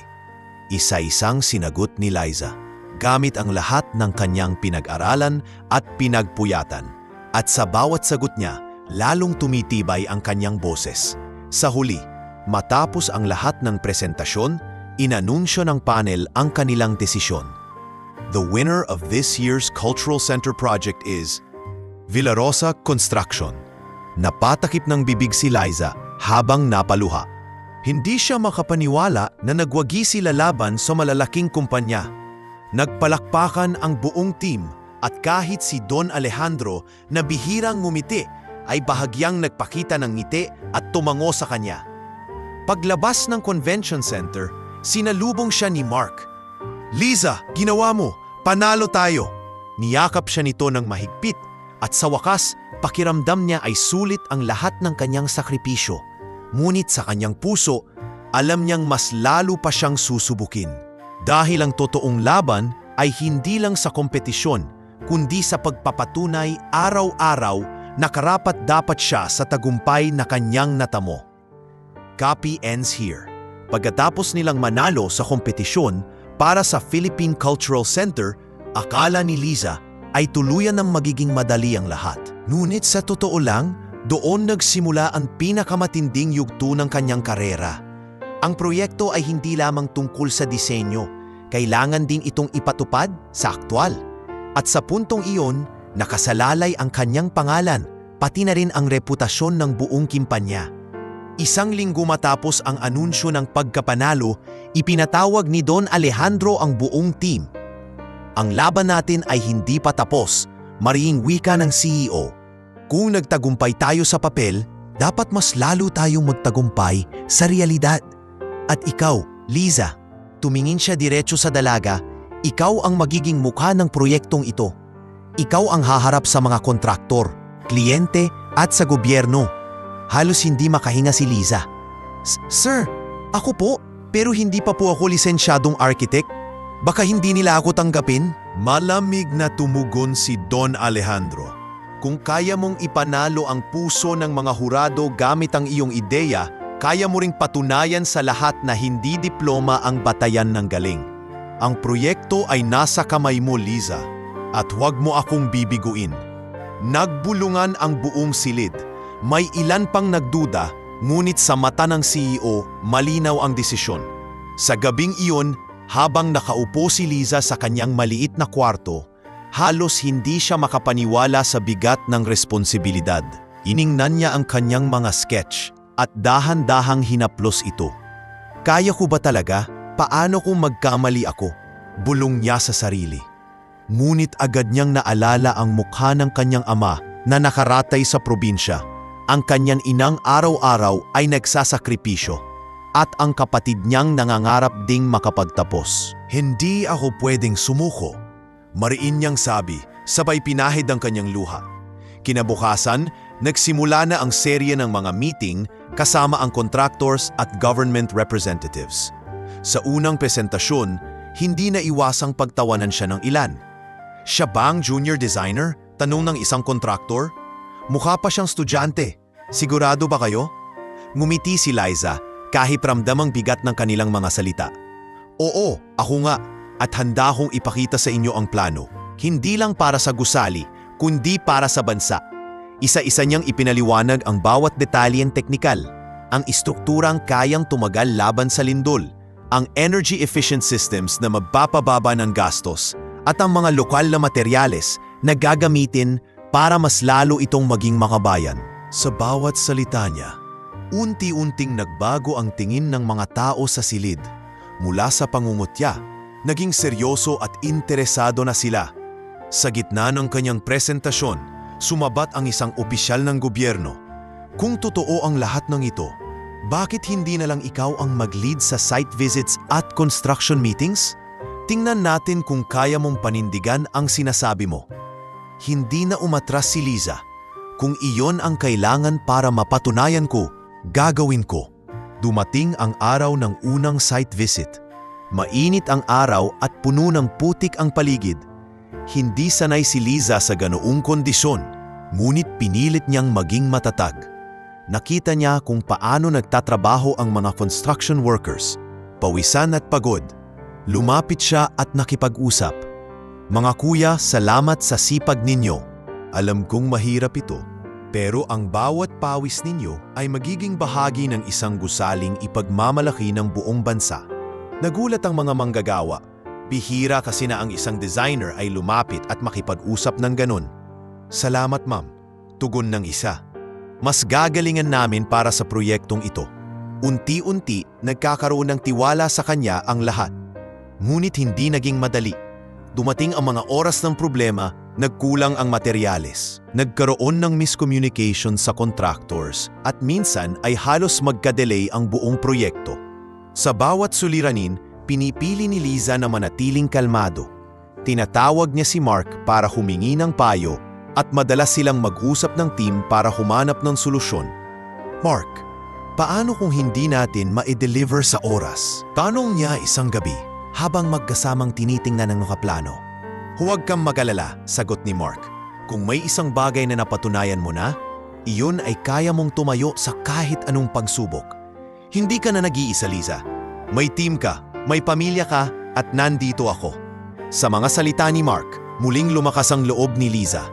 Isa-isang sinagot ni Liza, gamit ang lahat ng kanyang pinag-aralan at pinagpuyatan. At sa bawat sagot niya, lalong tumitibay ang kanyang boses. Sa huli, matapos ang lahat ng presentasyon, inanunsyo ng panel ang kanilang desisyon. The winner of this year's Cultural Center project is Villarosa Construction. Napatakip ng bibig si Liza habang napaluha. Hindi siya makapaniwala na nagwagi sila laban sa malalaking kumpanya. Nagpalakpakan ang buong team at kahit si Don Alejandro na bihirang ngumiti ay bahagyang nagpakita ng ngiti at tumango sa kanya. Paglabas ng convention center, sinalubong siya ni Mark. Liza, ginawa mo! Panalo tayo! Niyakap siya nito ng mahigpit at sa wakas, pakiramdam niya ay sulit ang lahat ng kanyang sakripisyo. Ngunit sa kanyang puso, alam niyang mas lalo pa siyang susubukin. Dahil ang totoong laban ay hindi lang sa kompetisyon, kundi sa pagpapatunay araw-araw na karapat-dapat siya sa tagumpay na kanyang natamo. Copy ends here. Pagkatapos nilang manalo sa kompetisyon para sa Philippine Cultural Center, akala ni Liza ay tuluyan ng magiging madali ang lahat. Ngunit sa totoo lang, doon nagsimula ang pinakamatinding yugto ng kanyang karera. Ang proyekto ay hindi lamang tungkol sa disenyo, kailangan din itong ipatupad sa aktwal. At sa puntong iyon, nakasalalay ang kanyang pangalan, pati na rin ang reputasyon ng buong kumpanya. Isang linggo matapos ang anunsyo ng pagkapanalo, ipinatawag ni Don Alejandro ang buong team. Ang laban natin ay hindi pa tapos, mariing wika ng CEO. Kung nagtagumpay tayo sa papel, dapat mas lalo tayong magtagumpay sa realidad. At ikaw, Liza, tumingin siya diretso sa dalaga, ikaw ang magiging mukha ng proyektong ito. Ikaw ang haharap sa mga kontraktor, kliyente at sa gobyerno. Halos hindi makahinga si Liza. Sir, ako po, pero hindi pa po ako lisensyadong architect. Baka hindi nila ako tanggapin? Malamig na tumugon si Don Alejandro. Kung kaya mong ipanalo ang puso ng mga hurado gamit ang iyong ideya, kaya mo ring patunayan sa lahat na hindi diploma ang batayan ng galing. Ang proyekto ay nasa kamay mo, Liza, at huwag mo akong bibiguin. Nagbulungan ang buong silid. May ilan pang nagduda, ngunit sa mata ng CEO, malinaw ang desisyon. Sa gabing iyon, habang nakaupo si Liza sa kanyang maliit na kwarto, halos hindi siya makapaniwala sa bigat ng responsibilidad. Iningnan niya ang kanyang mga sketch at dahan-dahang hinaplos ito. Kaya ko ba talaga? Paano kung magkamali ako? Bulong niya sa sarili. Ngunit agad niyang naalala ang mukha ng kanyang ama na nakaratay sa probinsya. Ang kanyang inang araw-araw ay nagsasakripisyo at ang kapatid niyang nangangarap ding makapagtapos. Hindi ako pwedeng sumuko. Mariin niyang sabi, sabay pinahid ang kanyang luha. Kinabukasan, nagsimula na ang serye ng mga meeting kasama ang contractors at government representatives. Sa unang presentasyon, hindi na iwasang pagtawanan siya ng ilan. Siya ba ang junior designer? Tanong ng isang kontraktor. Mukha pa siyang estudyante. Sigurado ba kayo? Ngumiti si Liza kahit ramdam ang bigat ng kanilang mga salita. Oo, ako nga. At handa akong ipakita sa inyo ang plano. Hindi lang para sa gusali, kundi para sa bansa. Isa-isa niyang ipinaliwanag ang bawat detalyeng teknikal. Ang istrukturang kayang tumagal laban sa lindol. Ang energy-efficient systems na magpapababa ng gastos. At ang mga lokal na materyales na gagamitin para mas lalo itong maging makabayan. Sa bawat salita niya, unti-unting nagbago ang tingin ng mga tao sa silid. Mula sa pangungutya, naging seryoso at interesado na sila. Sa gitna ng kanyang presentasyon, sumabat ang isang opisyal ng gobyerno. Kung totoo ang lahat ng ito, Bakit hindi na lang ikaw ang mag-lead sa site visits at construction meetings? Tingnan natin kung kaya mong panindigan ang sinasabi mo. Hindi na umatras si Liza. Kung iyon ang kailangan para mapatunayan ko, gagawin ko. Dumating ang araw ng unang site visit. Mainit ang araw at puno ng putik ang paligid. Hindi sanay si Liza sa ganoong kondisyon, ngunit pinilit niyang maging matatag. Nakita niya kung paano nagtatrabaho ang mga construction workers, pawisan at pagod. Lumapit siya at nakipag-usap. Mga kuya, salamat sa sipag ninyo. Alam kong mahirap ito, pero ang bawat pawis ninyo ay magiging bahagi ng isang gusaling ipagmamalaki ng buong bansa. Nagulat ang mga manggagawa. Bihira kasi na ang isang designer ay lumapit at makipag-usap ng ganon. Salamat ma'am, tugon ng isa. Mas gagalingan namin para sa proyektong ito. Unti-unti, nagkakaroon ng tiwala sa kanya ang lahat. Ngunit hindi naging madali. Dumating ang mga oras ng problema, nagkulang ang materyales. Nagkaroon ng miscommunication sa contractors at minsan ay halos magka-delay ang buong proyekto. Sa bawat suliranin, pinipili ni Liza na manatiling kalmado. Tinatawag niya si Mark para humingi ng payo at madalas silang mag-usap ng team para humanap ng solusyon. Mark, paano kung hindi natin ma-deliver sa oras? Tanong niya isang gabi habang magkasamang tinitingnan ang nakaplano. Huwag kang mag-alala, sagot ni Mark. Kung may isang bagay na napatunayan mo na, iyon ay kaya mong tumayo sa kahit anong pagsubok. Hindi ka na nag-iisa, Liza. May team ka, may pamilya ka, at nandito ako. Sa mga salita ni Mark, muling lumakas ang loob ni Liza.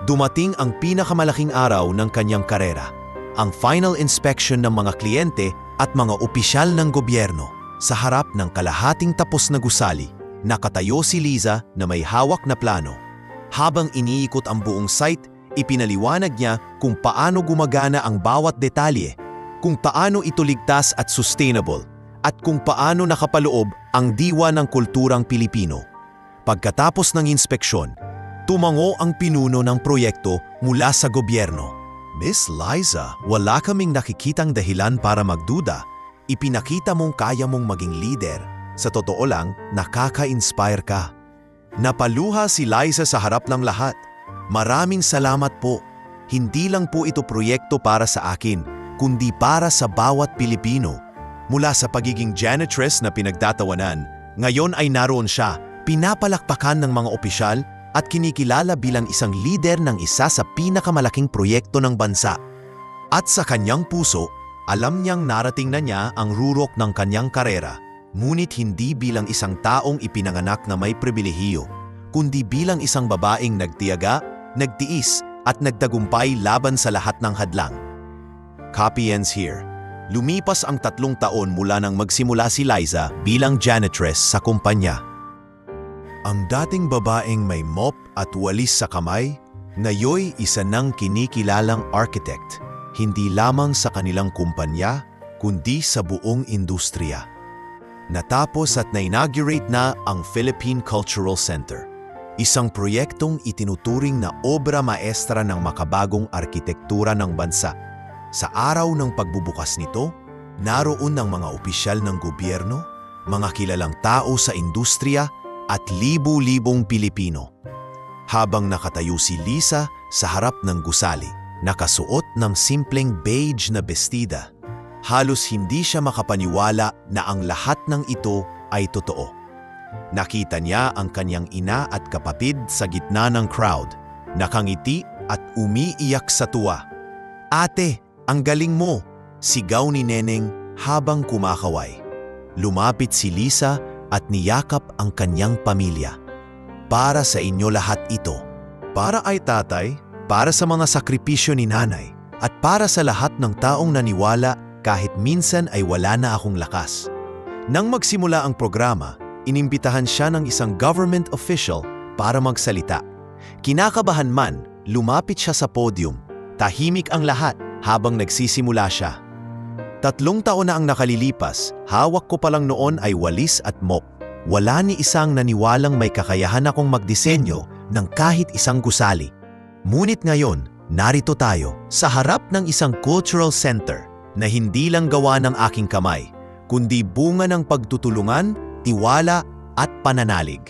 Dumating ang pinakamalaking araw ng kanyang karera, ang final inspection ng mga kliyente at mga opisyal ng gobyerno. Sa harap ng kalahating tapos na gusali, nakatayo si Liza na may hawak na plano. Habang iniikot ang buong site, ipinaliwanag niya kung paano gumagana ang bawat detalye, kung paano ito ligtas at sustainable, at kung paano nakapaloob ang diwa ng kulturang Pilipino. Pagkatapos ng inspeksyon, tumango ang pinuno ng proyekto mula sa gobyerno. Miss Liza, wala kaming nakikitang dahilan para magduda. Ipinakita mong kaya mong maging leader. Sa totoo lang, nakaka-inspire ka. Napaluha si Liza sa harap ng lahat. Maraming salamat po. Hindi lang po ito proyekto para sa akin, kundi para sa bawat Pilipino. Mula sa pagiging janitress na pinagtatawanan, ngayon ay naroon siya, pinapalakpakan ng mga opisyal at kinikilala bilang isang leader ng isa sa pinakamalaking proyekto ng bansa. At sa kanyang puso, alam niyang narating na niya ang rurok ng kanyang karera, ngunit hindi bilang isang taong ipinanganak na may pribilehiyo, kundi bilang isang babaeng nagtiyaga, nagtiis at nagtagumpay laban sa lahat ng hadlang. Copy ends here. Lumipas ang 3 taon mula nang magsimula si Liza bilang janitress sa kumpanya. Ang dating babaeng may mop at walis sa kamay, ngayoy isa ng kinikilalang architect. Hindi lamang sa kanilang kumpanya, kundi sa buong industriya. Natapos at na-inaugurate na ang Philippine Cultural Center, isang proyektong itinuturing na obra maestra ng makabagong arkitektura ng bansa. Sa araw ng pagbubukas nito, naroon ang mga opisyal ng gobyerno, mga kilalang tao sa industriya at libu-libong Pilipino. Habang nakatayo si Liza sa harap ng gusali, nakasuot ng simpleng beige na bestida, halos hindi siya makapaniwala na ang lahat ng ito ay totoo. Nakita niya ang kanyang ina at kapatid sa gitna ng crowd, nakangiti at umiiyak sa tuwa. "Ate, ang galing mo!" sigaw ni Neneng habang kumakaway. Lumapit si Liza at niyakap ang kanyang pamilya. "Para sa inyo lahat ito. Para ay tatay, para sa mga sakripisyo ni nanay, at para sa lahat ng taong naniwala kahit minsan ay wala na akong lakas." Nang magsimula ang programa, inimbitahan siya ng isang government official para magsalita. Kinakabahan man, lumapit siya sa podium. Tahimik ang lahat habang nagsisimula siya. 3 taon na ang nakalilipas, hawak ko pa lang noon ay walis at mop. Wala ni isang naniwalang may kakayahan akong magdisenyo ng kahit isang gusali. Ngunit ngayon, narito tayo sa harap ng isang cultural center na hindi lang gawa ng aking kamay, kundi bunga ng pagtutulungan, tiwala at pananalig.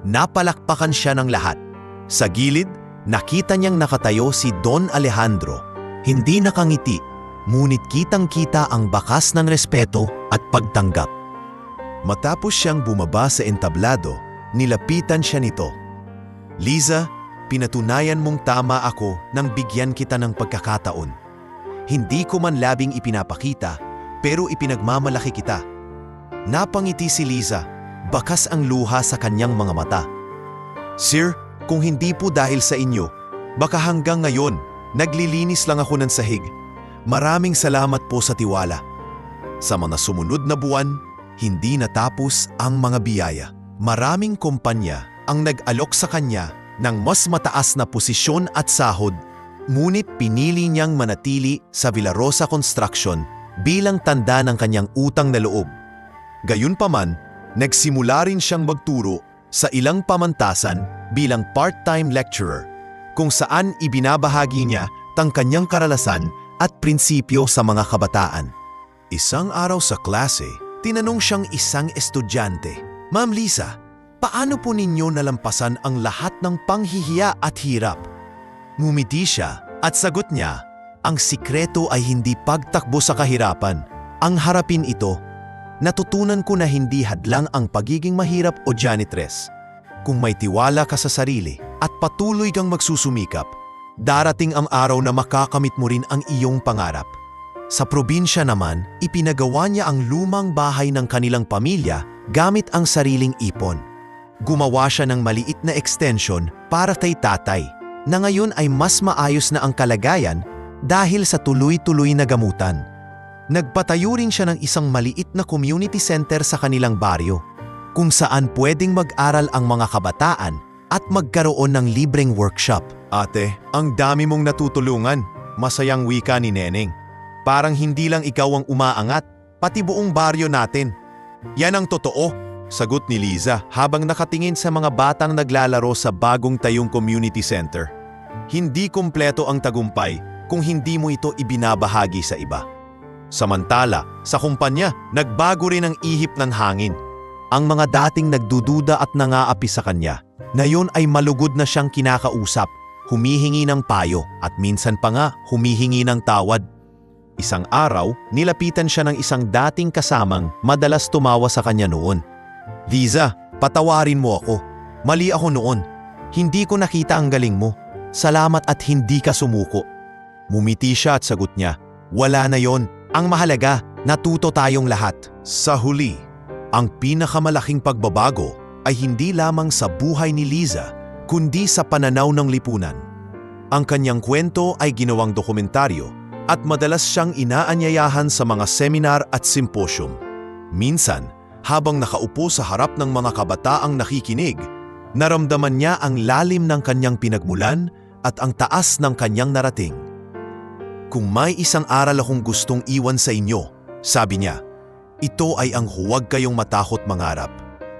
Napalakpakan siya ng lahat. Sa gilid, nakita niyang nakatayo si Don Alejandro. Hindi nakangiti, ngunit kitang-kita ang bakas ng respeto at pagtanggap. Matapos siyang bumaba sa entablado, nilapitan siya nito. "Liza, pinatunayan mong tama ako nang bigyan kita ng pagkakataon. Hindi ko man labing ipinapakita, pero ipinagmamalaki kita." Napangiti si Liza, bakas ang luha sa kanyang mga mata. "Sir, kung hindi po dahil sa inyo, baka hanggang ngayon, naglilinis lang ako ng sahig. Maraming salamat po sa tiwala." Sa mga sumunod na buwan, hindi natapos ang mga biyaya. Maraming kumpanya ang nag-alok sa kanya ng mas mataas na posisyon at sahod, ngunit pinili niyang manatili sa Villarosa Construction bilang tanda ng kanyang utang na loob. Gayunpaman, nagsimula rin siyang magturo sa ilang pamantasan bilang part-time lecturer, kung saan ibinabahagi niya ang kanyang karanasan at prinsipyo sa mga kabataan. Isang araw sa klase, tinanong siyang isang estudyante, "Ma'am Liza, paano po ninyo nalampasan ang lahat ng panghihiya at hirap?" Ngumiti siya at sagot niya, "Ang sikreto ay hindi pagtakbo sa kahirapan. Ang harapin ito. Natutunan ko na hindi hadlang ang pagiging mahirap o janitress. Kung may tiwala ka sa sarili at patuloy kang magsusumikap, darating ang araw na makakamit mo rin ang iyong pangarap." Sa probinsya naman, ipinagawa niya ang lumang bahay ng kanilang pamilya gamit ang sariling ipon. Gumawa siya ng maliit na extension para kay tatay, na ngayon ay mas maayos na ang kalagayan dahil sa tuloy-tuloy na gamutan. Nagpatayo rin siya ng isang maliit na community center sa kanilang baryo, kung saan pwedeng mag-aral ang mga kabataan at magkaroon ng libreng workshop. "Ate, ang dami mong natutulungan," masayang wika ni Neneng. "Parang hindi lang ikaw ang umaangat, pati buong baryo natin." "Yan ang totoo," sagot ni Liza habang nakatingin sa mga batang naglalaro sa bagong tayong community center. "Hindi kumpleto ang tagumpay kung hindi mo ito ibinabahagi sa iba." Samantala, sa kumpanya, nagbago rin ang ihip ng hangin. Ang mga dating nagdududa at nangaapi sa kanya, ngayon ay malugod na siyang kinakausap, humihingi ng payo at minsan pa nga humihingi ng tawad. Isang araw, nilapitan siya ng isang dating kasamang madalas tumawa sa kanya noon. "Liza, patawarin mo ako. Mali ako noon. Hindi ko nakita ang galing mo. Salamat at hindi ka sumuko." Mumiti siya at sagot niya, "Wala na yon. Ang mahalaga, natuto tayong lahat." Sa huli, ang pinakamalaking pagbabago ay hindi lamang sa buhay ni Liza, kundi sa pananaw ng lipunan. Ang kanyang kwento ay ginawang dokumentaryo at madalas siyang inaanyayahan sa mga seminar at symposium. Minsan, habang nakaupo sa harap ng mga kabataang nakikinig, naramdaman niya ang lalim ng kanyang pinagmulan at ang taas ng kanyang narating. "Kung may isang aral akong gustong iwan sa inyo," sabi niya, "ito ay ang huwag kayong matakot mangarap.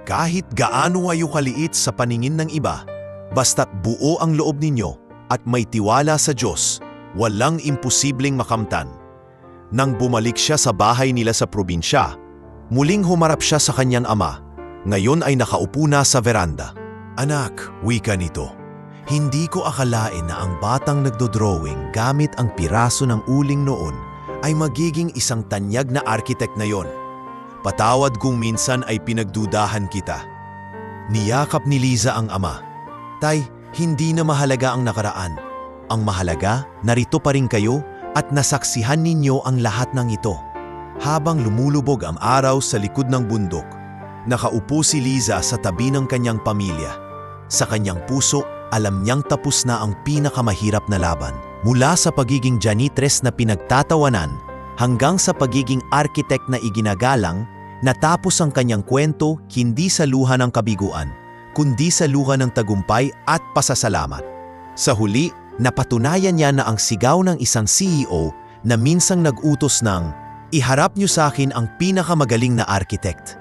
Kahit gaano kayo kaliit sa paningin ng iba, basta't buo ang loob ninyo at may tiwala sa Diyos, walang imposibleng makamtan." Nang bumalik siya sa bahay nila sa probinsya, muling humarap siya sa kanyang ama. Ngayon ay nakaupo na sa veranda. "Anak," wika nito, "hindi ko akalain na ang batang nagdodrawing gamit ang piraso ng uling noon ay magiging isang tanyag na architect na yon. Patawad kung minsan ay pinagdudahan kita." Niyakap ni Liza ang ama. "Tay, hindi na mahalaga ang nakaraan. Ang mahalaga, narito pa rin kayo at nasaksihan ninyo ang lahat ng ito." Habang lumulubog ang araw sa likod ng bundok, nakaupo si Liza sa tabi ng kanyang pamilya. Sa kanyang puso, alam niyang tapos na ang pinakamahirap na laban. Mula sa pagiging janitress na pinagtatawanan hanggang sa pagiging architect na iginagalang, natapos ang kanyang kwento hindi sa luha ng kabiguan, kundi sa luha ng tagumpay at pasasalamat. Sa huli, napatunayan niya na ang sigaw ng isang CEO na minsang nag-utos ng, "Iharap niyo sa akin ang pinakamagaling na architect."